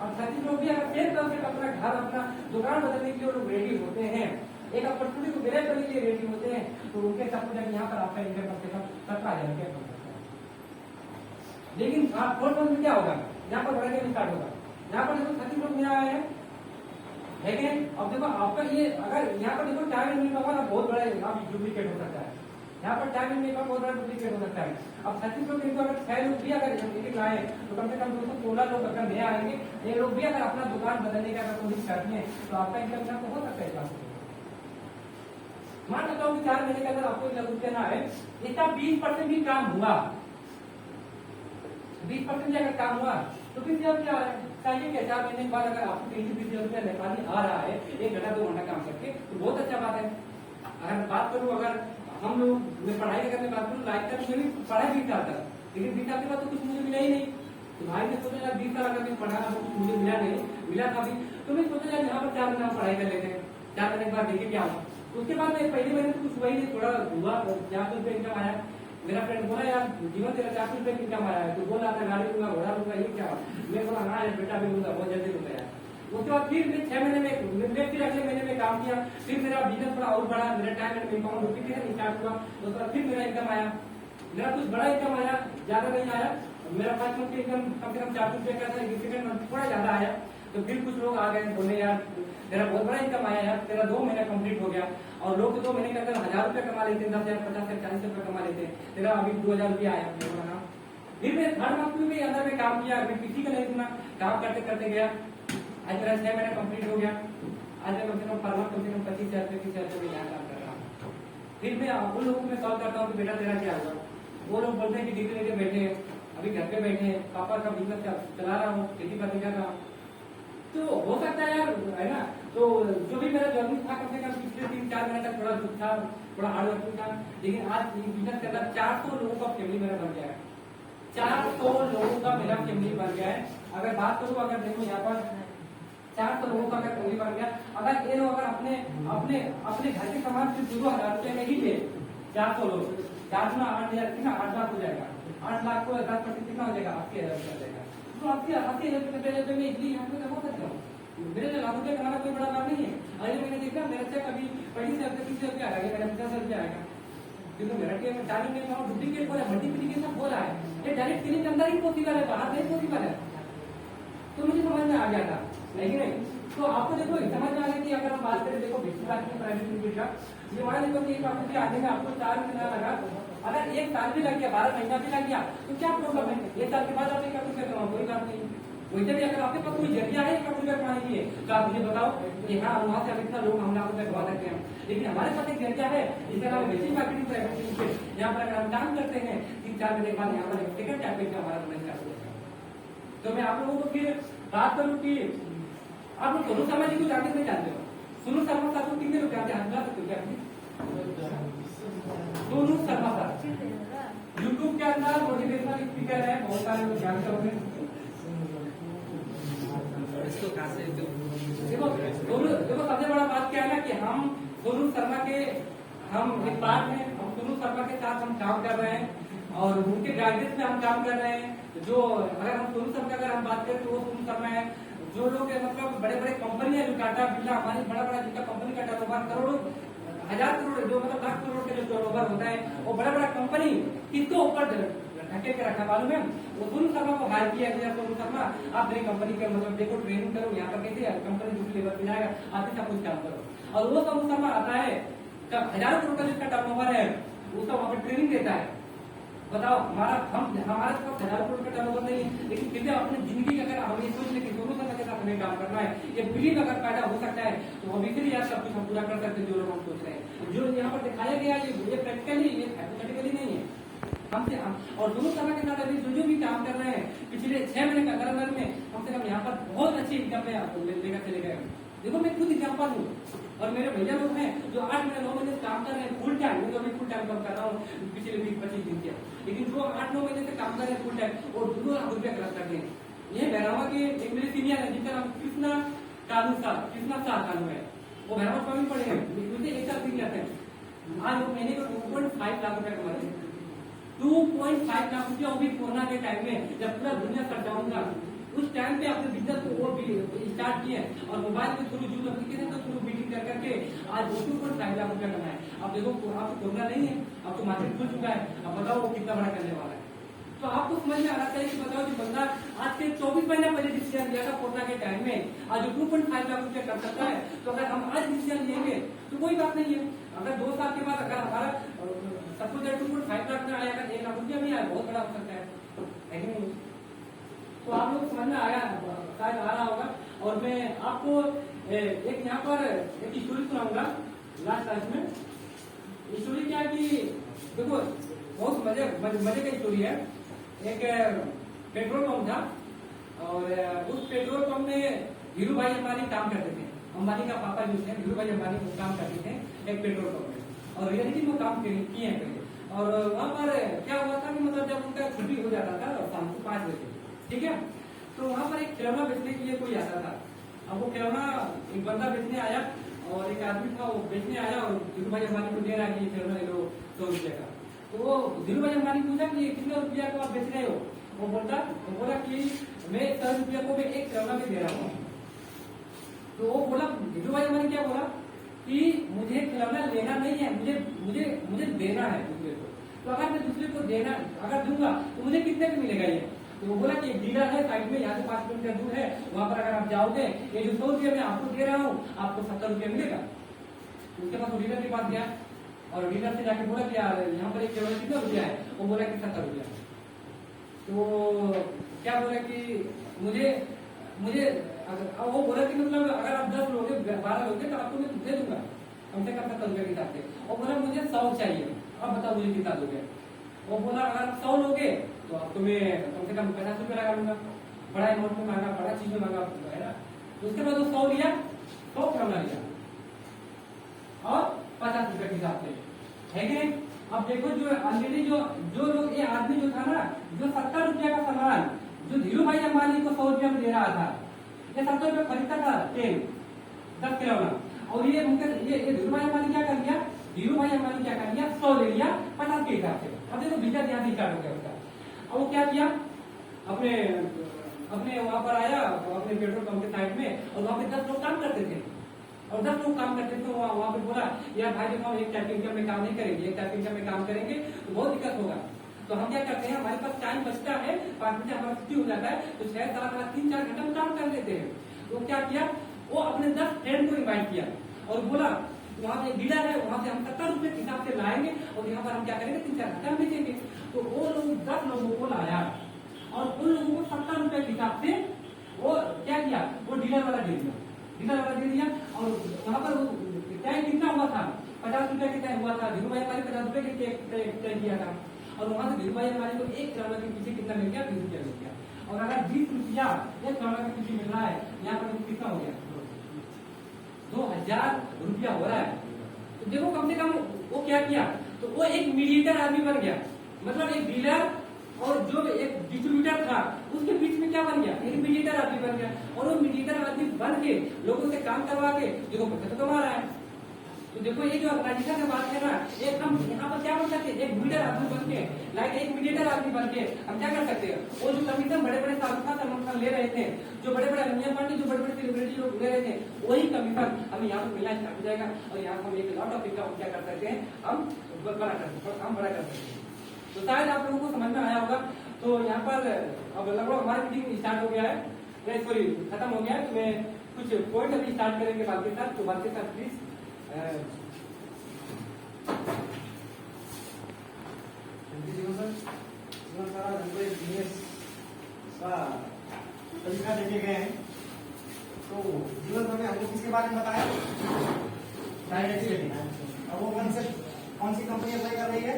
और 36 लोग भी अगर सेम कॉन्सेप्ट अपना घर अपना दुकान बदलने के लिए लोग रेडी होते हैं, एक अपॉर्चुनिटी को ग्रैब करने के लिए रेडी होते हैं, तो उनके सब कुछ यहाँ पर आपका इनकम कम से कम 17,000 रुपया बन सकता है। लेकिन फोर्थ मंथ में क्या होगा, यहाँ पर बढ़ने स्टार्ट होगा। यहाँ पर देखो 36 लोग नया आए हैं, लेकिन अब देखो आपका ये अगर यहाँ पर देखो टाइम एंड मेन पावर बहुत बड़ा आप डुप्लीकेट हो सकता है। यहाँ पर टाइम एंड मेन पावर बहुत बड़ा डुप्लीकेट हो सकता है। अब 36 लोग इनको अगर 6 लोग भी अगर एक आए तो कम से कम 216 लोग अगर नया आएंगे, ये लोग भी अगर अपना दुकान बदलने का अगर कोशिश करते हैं तो आपका इनकम यहाँ तो हो सकता है। मान लेता हूँ कि 4 महीने के अंदर आपको 1 लाख रुपया ना है, इसका 20% भी काम हुआ, 20% अगर काम हुआ तो फिर अब क्या चाहिए क्या, 4 महीने के बाद अगर आपको 320 रुपया निकालने आ रहा है 1 घंटा 2 घंटा काम करके, तो बहुत अच्छा बात है। अगर बात करूँ अगर हम लोग मैं पढ़ाई करने बात करूँ लाइफ का, मुझे भी पढ़ाई 20 साल तक, लेकिन 20 साल के बाद तो कुछ मुझे मिला ही नहीं। तो भाई ने सोचा यार 20 साल अगर मैं पढ़ा तो कुछ मुझे मिला नहीं, मिला था भी तो मैं सोचा यार यहाँ पर 4 महीना पढ़ाई कर लेते हैं, 4 महीने के बाद देखिए क्या हुआ। उसके बाद मैं पहले महीने तो कुछ हुआ ही नहीं, थोड़ा हुआ 400 रुपये इनकम आया। मेरा फ्रेंड बोला यार जीवन तेरा 400 रुपये इनकम आया है, तो बोल रहा था गाड़ी लूंगा घोड़ा लूंगा, ये क्या। मैं बोला हाँ यार बेटा भी लूंगा, बहुत जल्दी लूंगा यार। उसके बाद फिर मैं 6 महीने में फिर अगले महीने में काम किया, फिर मेरा बिजनेस थोड़ा और बढ़ा, मेरा time and main power duplication start हुआ, उसके बाद फिर मेरा इनकम आया, मेरा कुछ बड़ा इनकम आया, ज्यादा नहीं आया। मेरा 5 मंथ की इनकम कम से कम 400 रुपये का था, सेकंड मंथ थोड़ा ज्यादा आया। तो फिर कुछ लोग आ गए बोले यार तेरा बहुत बड़ा इनकम आया यार, तेरा 2 महीना कंप्लीट हो गया। और लोग 2 महीने के अंदर 1000 रुपये कमा लेते हैं, 10,000 50,000 40 रुपये कमा लेते हैं, तेरा अभी 2000 रुपया आया। फिर मैं थर्ड मंथ में भी अंदर में काम किया, किसी का नहीं सुना, काम करते करते गया, आज मेरा 6 महीना कंप्लीट हो गया। आज मैं कम से कम पर मंथ कम से कम 25,000 रुपये 30,000 रुपये यहाँ काम कर रहा हूँ। फिर मैं उन लोगों को सॉल्व करता हूँ कि बेटा तेरा क्या होगा, वो लोग बोलते हैं कि डिग्री लेके बैठे हैं, अभी घर पे बैठे हैं, पापा का बिजनेस चला रहा हूँ, खेती बाड़ी कर रहा हूँ। तो हो सकता है यार, है ना। तो जो भी मेरा जर्नी था कम से कम पिछले 3-4 महीने तक थोड़ा दुख था, थोड़ा हार्ड वर्किंग था, लेकिन आज बिजनेस के अंदर 400 लोगों का फैमिली मेरा बन गया है, 400 लोगों का मेरा फैमिली बन गया है। अगर बात करूँ अगर देखो यहाँ पर 400 लोगों का अगर फैमिली बन गया, अगर ये लोग अगर अपने अपने अपने घर के सामान सिर्फ 2,000 रुपये में ही ले, 400 लोग 4 गुना 8,000 कितना 8 लाख हो जाएगा, 8 लाख को 10% कितना हो जाएगा 80,000 रुपया हो जाएगा। तो 80,000 रुपये में इडली यहाँ पे हो सकता हूँ, मेरे लिए लाख रुपये कमाना कोई बड़ा बात नहीं है। अरे मैंने देखा मेरा चेक अभी 25,000 रुपये 30,000 रुपया आएगा, मेरा 50,000 रुपया आएगा, क्योंकि मेरा टीम टाइम में डुप्लीकेट बोला मल्टीप्लीकेशन बोला है, ये डायरेक्ट सेलिंग के अंदर ही पॉसिबल है, बाहर नहीं पॉसिबल है। तो मुझे समझ में आ गया था, नहीं नहीं। तो आपको देखो समझ में आ गया कि अगर हम बात करें देखो प्राइवेट लिमिटेड का, ये मान लीजिए कि एक आपको आने में आपको 4 महीना लगा, अगर 1 साल भी लग गया, 12 महीना भी लग गया, तो क्या प्रॉब्लम है, 1 साल के बाद आप 1 लाख रुपया कमाओ, कोई बात नहीं। वैसे भी अगर आपके पास कोई जरिया है 1 लाख रुपया कमाने के लिए, तो आप मुझे बताओ कि हाँ वहां से इतना लोग हम लाख रुपया कमा सकते हैं, लेकिन हमारे पास एक जरिया है, इसके अलावा बेसिक मार्केटिंग प्राइवेट लिमिटेड, यहाँ पर अगर हम काम करते हैं 3-4 महीने बाद यहाँ पर सेकंड टाइप का हमारा बनना चालू होगा। तो मैं आप लोगों को फिर बात करूँ कि आप लोग सोनू शर्मा जी को जानते नहीं जानते हो, सोनू शर्मा साहब को कितने लोग जानते हैं, बता सकते हो क्या? सोनू शर्मा सर यूट्यूब के अंदर मोटिवेशनल स्पीकर है, बहुत सारे लोग जानते होंगे। देखो सबसे बड़ा बात क्या है ना कि हम सोनू शर्मा के हम एक पार्ट हैं, हम सोनू शर्मा के साथ हम काम कर रहे हैं और उनके गाइडेंस में हम काम कर रहे हैं। जो अगर हम सोनू शर्मा अगर हम बात करें तो वो सोनू शर्मा है, जो लोग मतलब बड़े बड़े कंपनी है, जो टाटा बिरला हमारी बड़ा बड़ा जिनका कंपनी का टर्नओवर करोड़ों 1000 करोड़ जो मतलब लाख करोड़ के जो टर्नओवर होता है, वो बड़ा बड़ा कंपनी किसको ऊपर ढके के रखा मालूम है, वो सोनू शर्मा को हायर किया गया। सोनू शर्मा आप मेरी कंपनी के मतलब देखो ट्रेनिंग करो, यहाँ पर कैसे कंपनी दूसरे लेवल पे जाएगा, आप सब कुछ काम करो। और वो सोनू शर्मा आता है जब 1000 करोड़ का जिसका टर्नओवर है उसका वहाँ पर ट्रेनिंग देता है। बताओ हमारे पास 1000 करोड़ का टर्नओवर नहीं है, लेकिन फिर भी अपनी जिंदगी का अगर हम ये सोच ले कि सोनू शर्मा के साथ हमें काम करना है, ये बिलीव अगर पैदा हो सकता है तो ऑब्वियसली यार सब कुछ हम पूरा कर सकते हैं जो लोग हम सोच रहे हैं। जो यहाँ पर दिखाया गया ये प्रैक्टिकली, ये हाइपोथेटिकली नहीं है। हमसे हम और दोनों तरह के साथ अभी जो भी काम कर रहे हैं पिछले 6 महीने के अंदर में कम से कम यहाँ पर बहुत अच्छी इनकम लेकर चले गए। देखो मैं खुद एग्जाम्पल हूँ और मेरे भैया लोग हैं जो 8 महीने 9 महीने से काम कर रहे हैं फुल टाइम। मैं तो अभी फुल टाइम काम कर रहा हूँ पिछले 20-25 दिन से, लेकिन जो 8-9 महीने से काम कर रहे हैं फुल टाइम और 2 लाख रुपया खर्च करते हैं। ये भैरवा के एक मेरे सीनियर है जिनका नाम कृष्णा शाह कानू है, वो भैरवा स्वामी पढ़े हैं, मुझे 1 साल सीनियर थे। आज वो महीने को 2.5 लाख रुपया कमाते हैं। 2.5 लाख रुपया, वो भी कोरोना के टाइम में जब पूरा दुनिया शटडाउन था उस टाइम पे अपने बिजनेस को वो भी स्टार्ट किए और मोबाइल के थ्रू जूम एप्लीकेशन के थ्रू मीटिंग कर करके आज 2.5 लाख रुपया कमाए। अब देखो आपको कोरोना नहीं है, अब तो मार्केट खुल चुका है, अब बताओ वो कितना बड़ा करने वाला है। तो आपको समझ में आना चाहिए कि बताओ कि बंदा आज से 24 महीना पहले डिसीजन लिया था कोरोना के टाइम में, आज 2.5 लाख रुपया कर सकता है। तो अगर हम आज डिसीजन लेंगे तो कोई बात नहीं है। अगर 2 साल के बाद अगर हमारा सब कुछ 2.5 लाख में आया, अगर 1 लाख रुपया भी आया बहुत बड़ा हो सकता है कि नहीं। तो आप लोग समझ में आया शायद आ रहा होगा। और मैं आपको एक यहाँ पर एक स्टोरी सुनाऊंगा लास्ट टाइम में। स्टोरी क्या है कि देखो बहुत मजे का स्टोरी है। एक पेट्रोल पंप था और उस पेट्रोल पंप में धीरू भाई अंबानी काम करते थे। अंबानी का पापा जो थे धीरू भाई अंबानी वो काम करते थे एक पेट्रोल पंप में और रियलिटी में काम किए हैं पहले। और वहाँ पर क्या हुआ था कि मतलब जब उनका छुट्टी हो जाता था शाम को 5 बजे, ठीक है, तो वहाँ पर एक खिलौना बेचने के लिए कोई आता था। अब वो खिलौना एक बंदा बेचने आया और एक आदमी था वो बेचने आया और धीरू भाई अंबानी को दे रहा है कि खिलौना ले लो 100 रुपये का। तो वो धीरू भाई अंबानी पूछा कि कितने रुपया को आप बेच रहे हो? वो बोला कि मैं 100 रुपया को मैं एक खिलौना में दे रहा हूँ। तो वो बोला धीरू भाई अंबानी क्या बोला कि मुझे खिलौना लेना नहीं है, मुझे देना है दूसरे को। तो अगर मैं दूसरे को देना अगर दूंगा तो मुझे कितने में मिलेगा ये? तो वो बोला कि एक डीलर है साइड में, यहाँ से 5 किलोमीटर दूर है, वहां पर अगर आप जाओगे ये जो 100 रुपये मैं आपको दे रहा हूँ आपको 70 रुपये मिलेगा। उसके पास डीलर के पास गया और डीलर से जाके बोला कि यार यहाँ पर एक खिलौना कितना रुपया है? वो बोला कि 70 रुपया। तो क्या बोला कि मुझे वो बोला कि मतलब अगर आप 10 लोगे 12 लोगे तो आपको मैं दे दूंगा कम से कम 70 रुपये के हिसाब से। और बोला मुझे 100 चाहिए, अब बताओ मुझे कितना दोगे? वो बोला अगर आप 100 लोगे तो आपको मैं कम से कम 50 रुपये लगा लूंगा। बड़ा अमाउंट में मांगा, बड़ा चीज में मांगा है ना। तो उसके बाद वो 100 लिया, 100 खिलौना लिया और 50 रुपये के हिसाब से, है कि नहीं? अब देखो जो ऑलरेडी जो लोग ये आदमी जो था ना, जो 70 रुपया का सामान जो धीरू भाई अंबानी को 100 रुपया में दे रहा था, ये 70 रुपये खरीदता था तेल 10 खिलौना। और ये धीरू भाई अंबानी क्या कर लिया? धीरू भाई अंबानी क्या कर लिया? 100 ले लिया 50 के हिसाब से। अब देखो बिजनेस यहाँ से स्टार्ट हो गया उसका। अब वो क्या किया अपने वहां पर आया अपने पेट्रोल पंप के साइड में और वहां पे 10 लोग काम करते थे और 10 लोग काम करते थे। वहां पे बोला यार भाई देखो हम एक टाइप इनकम में काम नहीं करेंगे, एक टाइप इनकम में काम करेंगे तो बहुत दिक्कत होगा। तो हम क्या करते हैं, हमारे पास टाइम बचता है 5 बजे हमारा छुट्टी हो जाता है तो 6-7-3-4 घंटा में काम कर लेते हैं। तो क्या किया, वो अपने 10 फ्रेंड को इन्वाइट किया और बोला वहाँ पे डीलर है, वहां से हम 70 रुपये के हिसाब से लाएंगे और यहाँ पर हम क्या करेंगे 3-4 घंटा बेचेंगे। तो वो लोग 10 लोगों को लाया और उन लोगों को 70 रुपये के हिसाब से वो क्या किया, वो डीलर वाला दे दिया। और वहां पर तय कितना हुआ था? 50 रुपये के तय हुआ था। धीरू भाई अंबानी 50 रुपये के तय किया था और वहां से धीरू भाई अंबानी को एक खिलौना के पीछे कितना मिल गया? 20 रुपया मिल गया। और अगर 20 रुपया एक खिलौना के पीछे मिल रहा है, यहाँ पर कितना हो गया? 2000 रुपया हो रहा है। तो देखो कम से कम वो क्या किया, तो वो एक मीडिएटर आदमी बन गया। मतलब एक डीलर और जो एक डिस्ट्रीब्यूटर था उसके बीच में क्या बन गया? एक मीडिएटर आदमी बन गया। और वो मीडिएटर आदमी बन के लोगों से काम करवा के देखो पैसा तो कमा रहा है। तो देखो ये जो ऑर्गेनाइजेशन की बात है ना, एक हम यहाँ पर क्या बन सकते हैं? एक मीडिएटर आदमी बन के एक मीडिएटर आदमी बन के हम क्या कर सकते हैं? वो जो कमीशन बड़े बड़े सलमान खान ले रहे थे, जो बड़े बड़े अनिया पांडे, जो बड़े बड़े सेलिब्रिटी लोग ले रहे थे, वही कमीशन हमें यहाँ पर मिलना स्टार्ट हो जाएगा और यहाँ हम एक लॉट ऑफ इनकम क्या कर सकते हैं? हम बड़ा कर सकते हैं। तो शायद आप लोगों को समझ में आया होगा। तो यहाँ पर अब लगभग हमारी मीटिंग स्टार्ट हो गया है, सॉरी खत्म हो गया है। तो मैं कुछ पॉइंट अभी स्टार्ट करेंगे बात के साथ। तो बात के साथ प्लीज तरीका देखे गए हैं तो जीवन सर्वे हमको किसके बारे में बताया? डायरेक्टली। अब वो कौन सी कंपनी अप्लाई कर रही है?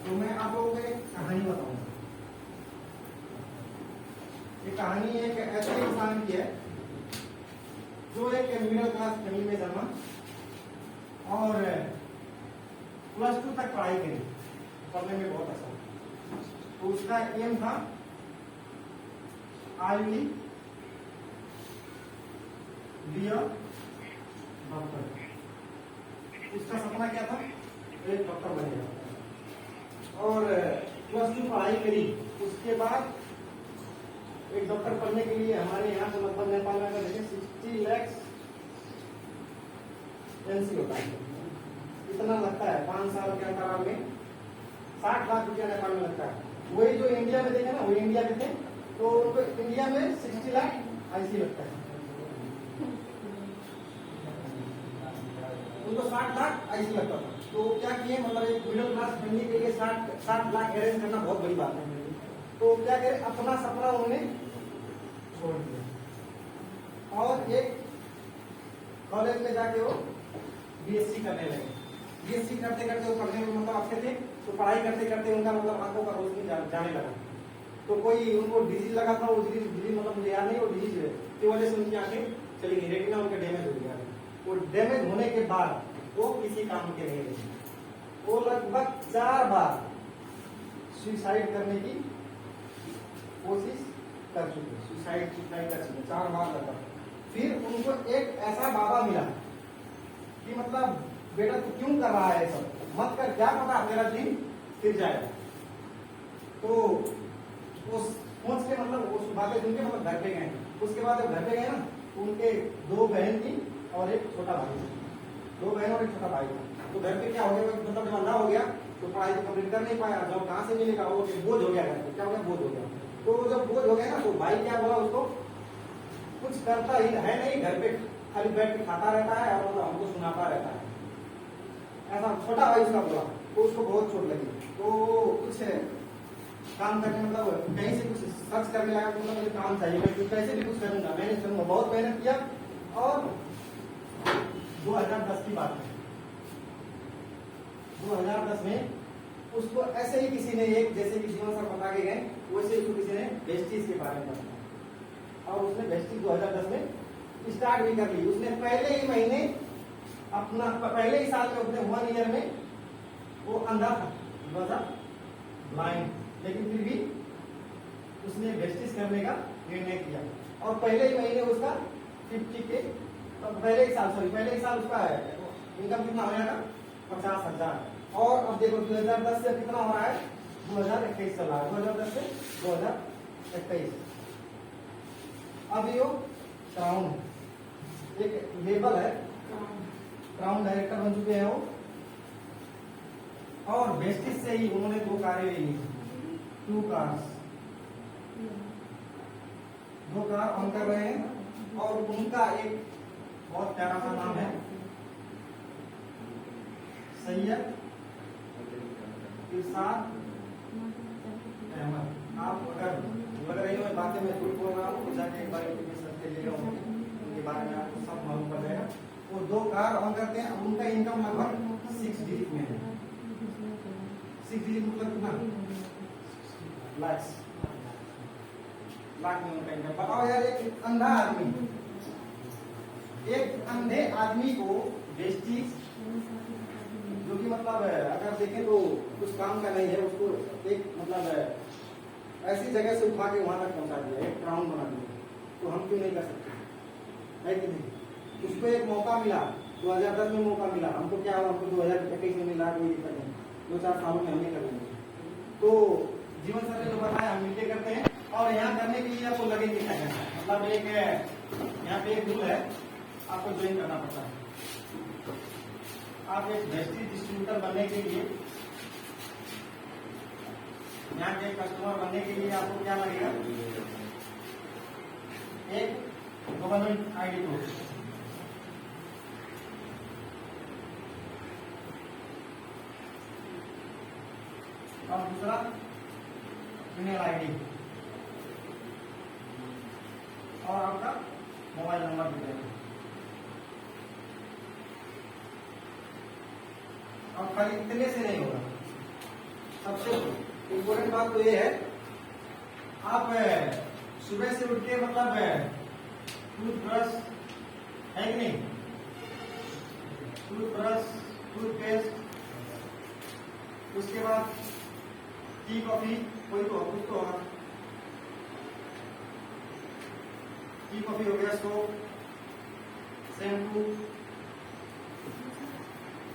तो मैं आप लोगों को एक कहानी बताऊंगा। ये कहानी एक ऐसे इंसान की है जो एक मिडिल क्लास फैमिली में जन्मा और +2 तक पढ़ाई करी, पढ़ने में बहुत अच्छा। तो उसका एम था I will be a doctor. उसका सपना क्या था? एक डॉक्टर बनेगा। और +2 पढ़ाई करी, उसके बाद एक डॉक्टर बनने के लिए हमारे यहाँ से लगभग नेपाल में अगर 60 लाख एनसी होता है, इतना लगता है 5 साल के अंतराल में 60 लाख रुपया नेपाल में लगता है। वही जो इंडिया में देखे ना, वही इंडिया में थे, तो उनको इंडिया में 60 लाख ऐसी लगता है, उनको 60 लाख ऐसी लगता था। तो क्या किए, मतलब एक मिडिल क्लास फैमिली के लिए 60 लाख अरेंज करना बहुत बड़ी बात है। तो क्या करे, अपना सपना उन्होंने छोड़ दिया और एक कॉलेज में जाके वो बीएससी करने लगे। बीएससी करते करते वो पढ़ने में मतलब अच्छे थे, तो पढ़ाई करते करते उनका मतलब आंखों का रोशनी जाने लगा। तो कोई उनको डिजीज लगा था, वो डिजीज मतलब मुझे याद नहीं, वो डिजीज की वजह से उनकी आंखें चली गई, रेटिना उनका डैमेज हो गया। वो डैमेज होने के बाद वो किसी काम के नहीं रहे। वो लगभग 4 बार सुसाइड करने की कोशिश कर चुके, सुसाइड कर चुके 4 बार लगभग। फिर उनको एक ऐसा बाबा मिला कि मतलब बेटा तू क्यों कर रहा है सब, मत कर, क्या पता मेरा दिन फिर जाएगा। तो उस सोच के मतलब उस बातें सुन के मतलब घर पे गए। उसके बाद जब घर पे गए ना, तो उनके 2 बहन थी और एक छोटा भाई था। 2 बहन और एक छोटा भाई था। तो घर पे क्या हो गया, मतलब जब अंधा हो गया तो पढ़ाई तो कंप्लीट कर नहीं पाया, जब कहाँ से मिलेगा, वो बोझ हो गया घर पे। क्या हो गया, बोझ हो गया। तो जब बोझ हो गया ना, तो भाई क्या बोला उसको, कुछ करता ही है नहीं, घर पे खाली बैठ के खाता रहता है और मतलब हमको सुनाता रहता है, ऐसा छोटा भाई उसका बोला। तो उसको बहुत चोट लगी, तो कुछ काम करने मतलब कहीं से कुछ सर्च करने लगा, मतलब मुझे काम चाहिए, मैं कैसे भी कुछ करूंगा, मैंने करूंगा। बहुत मेहनत किया और 2010 की बात है, 2010 में उसको ऐसे ही किसी ने, एक जैसे कि जीवन सर बता के गए, वैसे ही किसी ने वेस्टीज के बारे में बताया और उसने वेस्टीज 2010 में स्टार्ट भी कर ली। उसने पहले ही महीने अपना, पहले ही साल में, अपने 1 ईयर में वो अंधा था, ब्लाइंड, लेकिन फिर भी उसने वेस्टीज करने का निर्णय किया। और पहले ही महीने उसका 50K, पहले ही साल उसका इनकम कितना हो जाएगा, 50,000। और अब देखो 2010 से कितना हो रहा है, 2021 चल रहा है, 2010 से 2021। अब ये क्राउन एक लेबल है, क्राउन डायरेक्टर बन चुके हैं वो। और वेस्टिज से ही उन्होंने 2 कारें ले ली, 2 कार्स, 2 कार ऑन कर रहे हैं। और उनका एक बहुत प्यारा सा नाम है सैयद इरशाद अहमद। आप अगर रही हो बातें मैं झूठ बोल रहा हूँ, तो जाके एक बार सर्च कीजिएगा, उनके बारे में आपको सब मालूम पड़ जाएगा। वो 2 कार ऑन करते हैं। अब उनका इनकम लगभग 6 डिजिट में है। 6 डिजिट मतलब कितना, लाख में उनका इनकम। बताओ यार, एक अंधा आदमी, एक अंधे आदमी को वेस्टीज, जो कि मतलब अगर देखें तो कुछ काम का नहीं है, उसको एक मतलब ऐसी जगह से उठा के वहां तक पहुंचा दिया, एक क्राउन बना दिया। तो हम क्यों नहीं कर सकते, है कि नहीं? उसको एक मौका मिला, 2010 में मौका मिला, हमको क्या हुआ, हमको 2021 में मिला, कोई दिक्कत नहीं, 2-4 सालों में हम नहीं कर लेंगे। तो जीवन सर ने जो बताया हम मिलते करते हैं। और यहाँ करने के लिए आपको लगेगी क्या करना है, मतलब एक यहाँ पे एक रूल है, आपको ज्वाइन करना पड़ता है। आप एक वेस्टीज डिस्ट्रीब्यूटर बनने के लिए, यहाँ के कस्टमर बनने के लिए आपको क्या लगेगा, एक गवर्नमेंट ID प्रूफ, और दूसरा ईमेल ID, और आपका मोबाइल नंबर भी देना। अब खाली इतने से नहीं होगा, सबसे इम्पोर्टेंट बात तो ये है, आप सुबह से उठ के मतलब टूथब्रश है कि नहीं, टूथब्रश, टूथपेस्ट, उसके बाद टी कॉफी, कोई तो कुछ तो होगा, टी कॉफी हो गया, सोप, शैम्पू,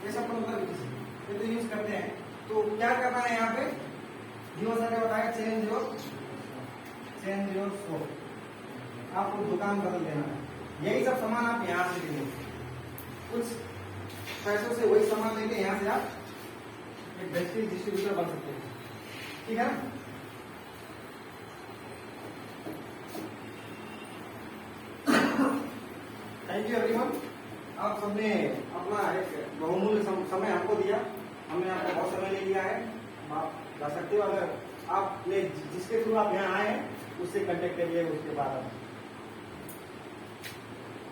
ये सब तो मतलब ये तो यूज करते हैं। तो क्या करना है यहाँ पे, जीवन सर ने बताया चेंज योर सोप, आपको दुकान बदल देना है। यही सब सामान आप यहाँ से लेंगे, कुछ पैसों से वही सामान लेके यहाँ से आप एक बेस्ट डिस्ट्रीब्यूटर बन सकते हैं, ठीक है ना। थैंक यू एवरीवन, आप सबने अपना एक बहुमूल्य समय हमको दिया, हमने आपका बहुत समय ले लिया है। आप जा सकते हो, अगर आपने जिसके थ्रू आप यहाँ आए हैं उससे कांटेक्ट करिए, उसके बाद आप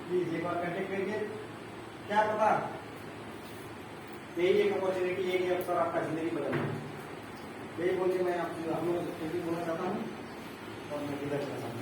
प्लीज एक बार कांटेक्ट करिए, क्या पता यही एक अपॉर्चुनिटी, यही अवसर आपका जिंदगी बदल जाए। यही बोल के मैं आपसे हम लोग बोलना चाहता हूँ और मैं विदा करना चाहता हूँ।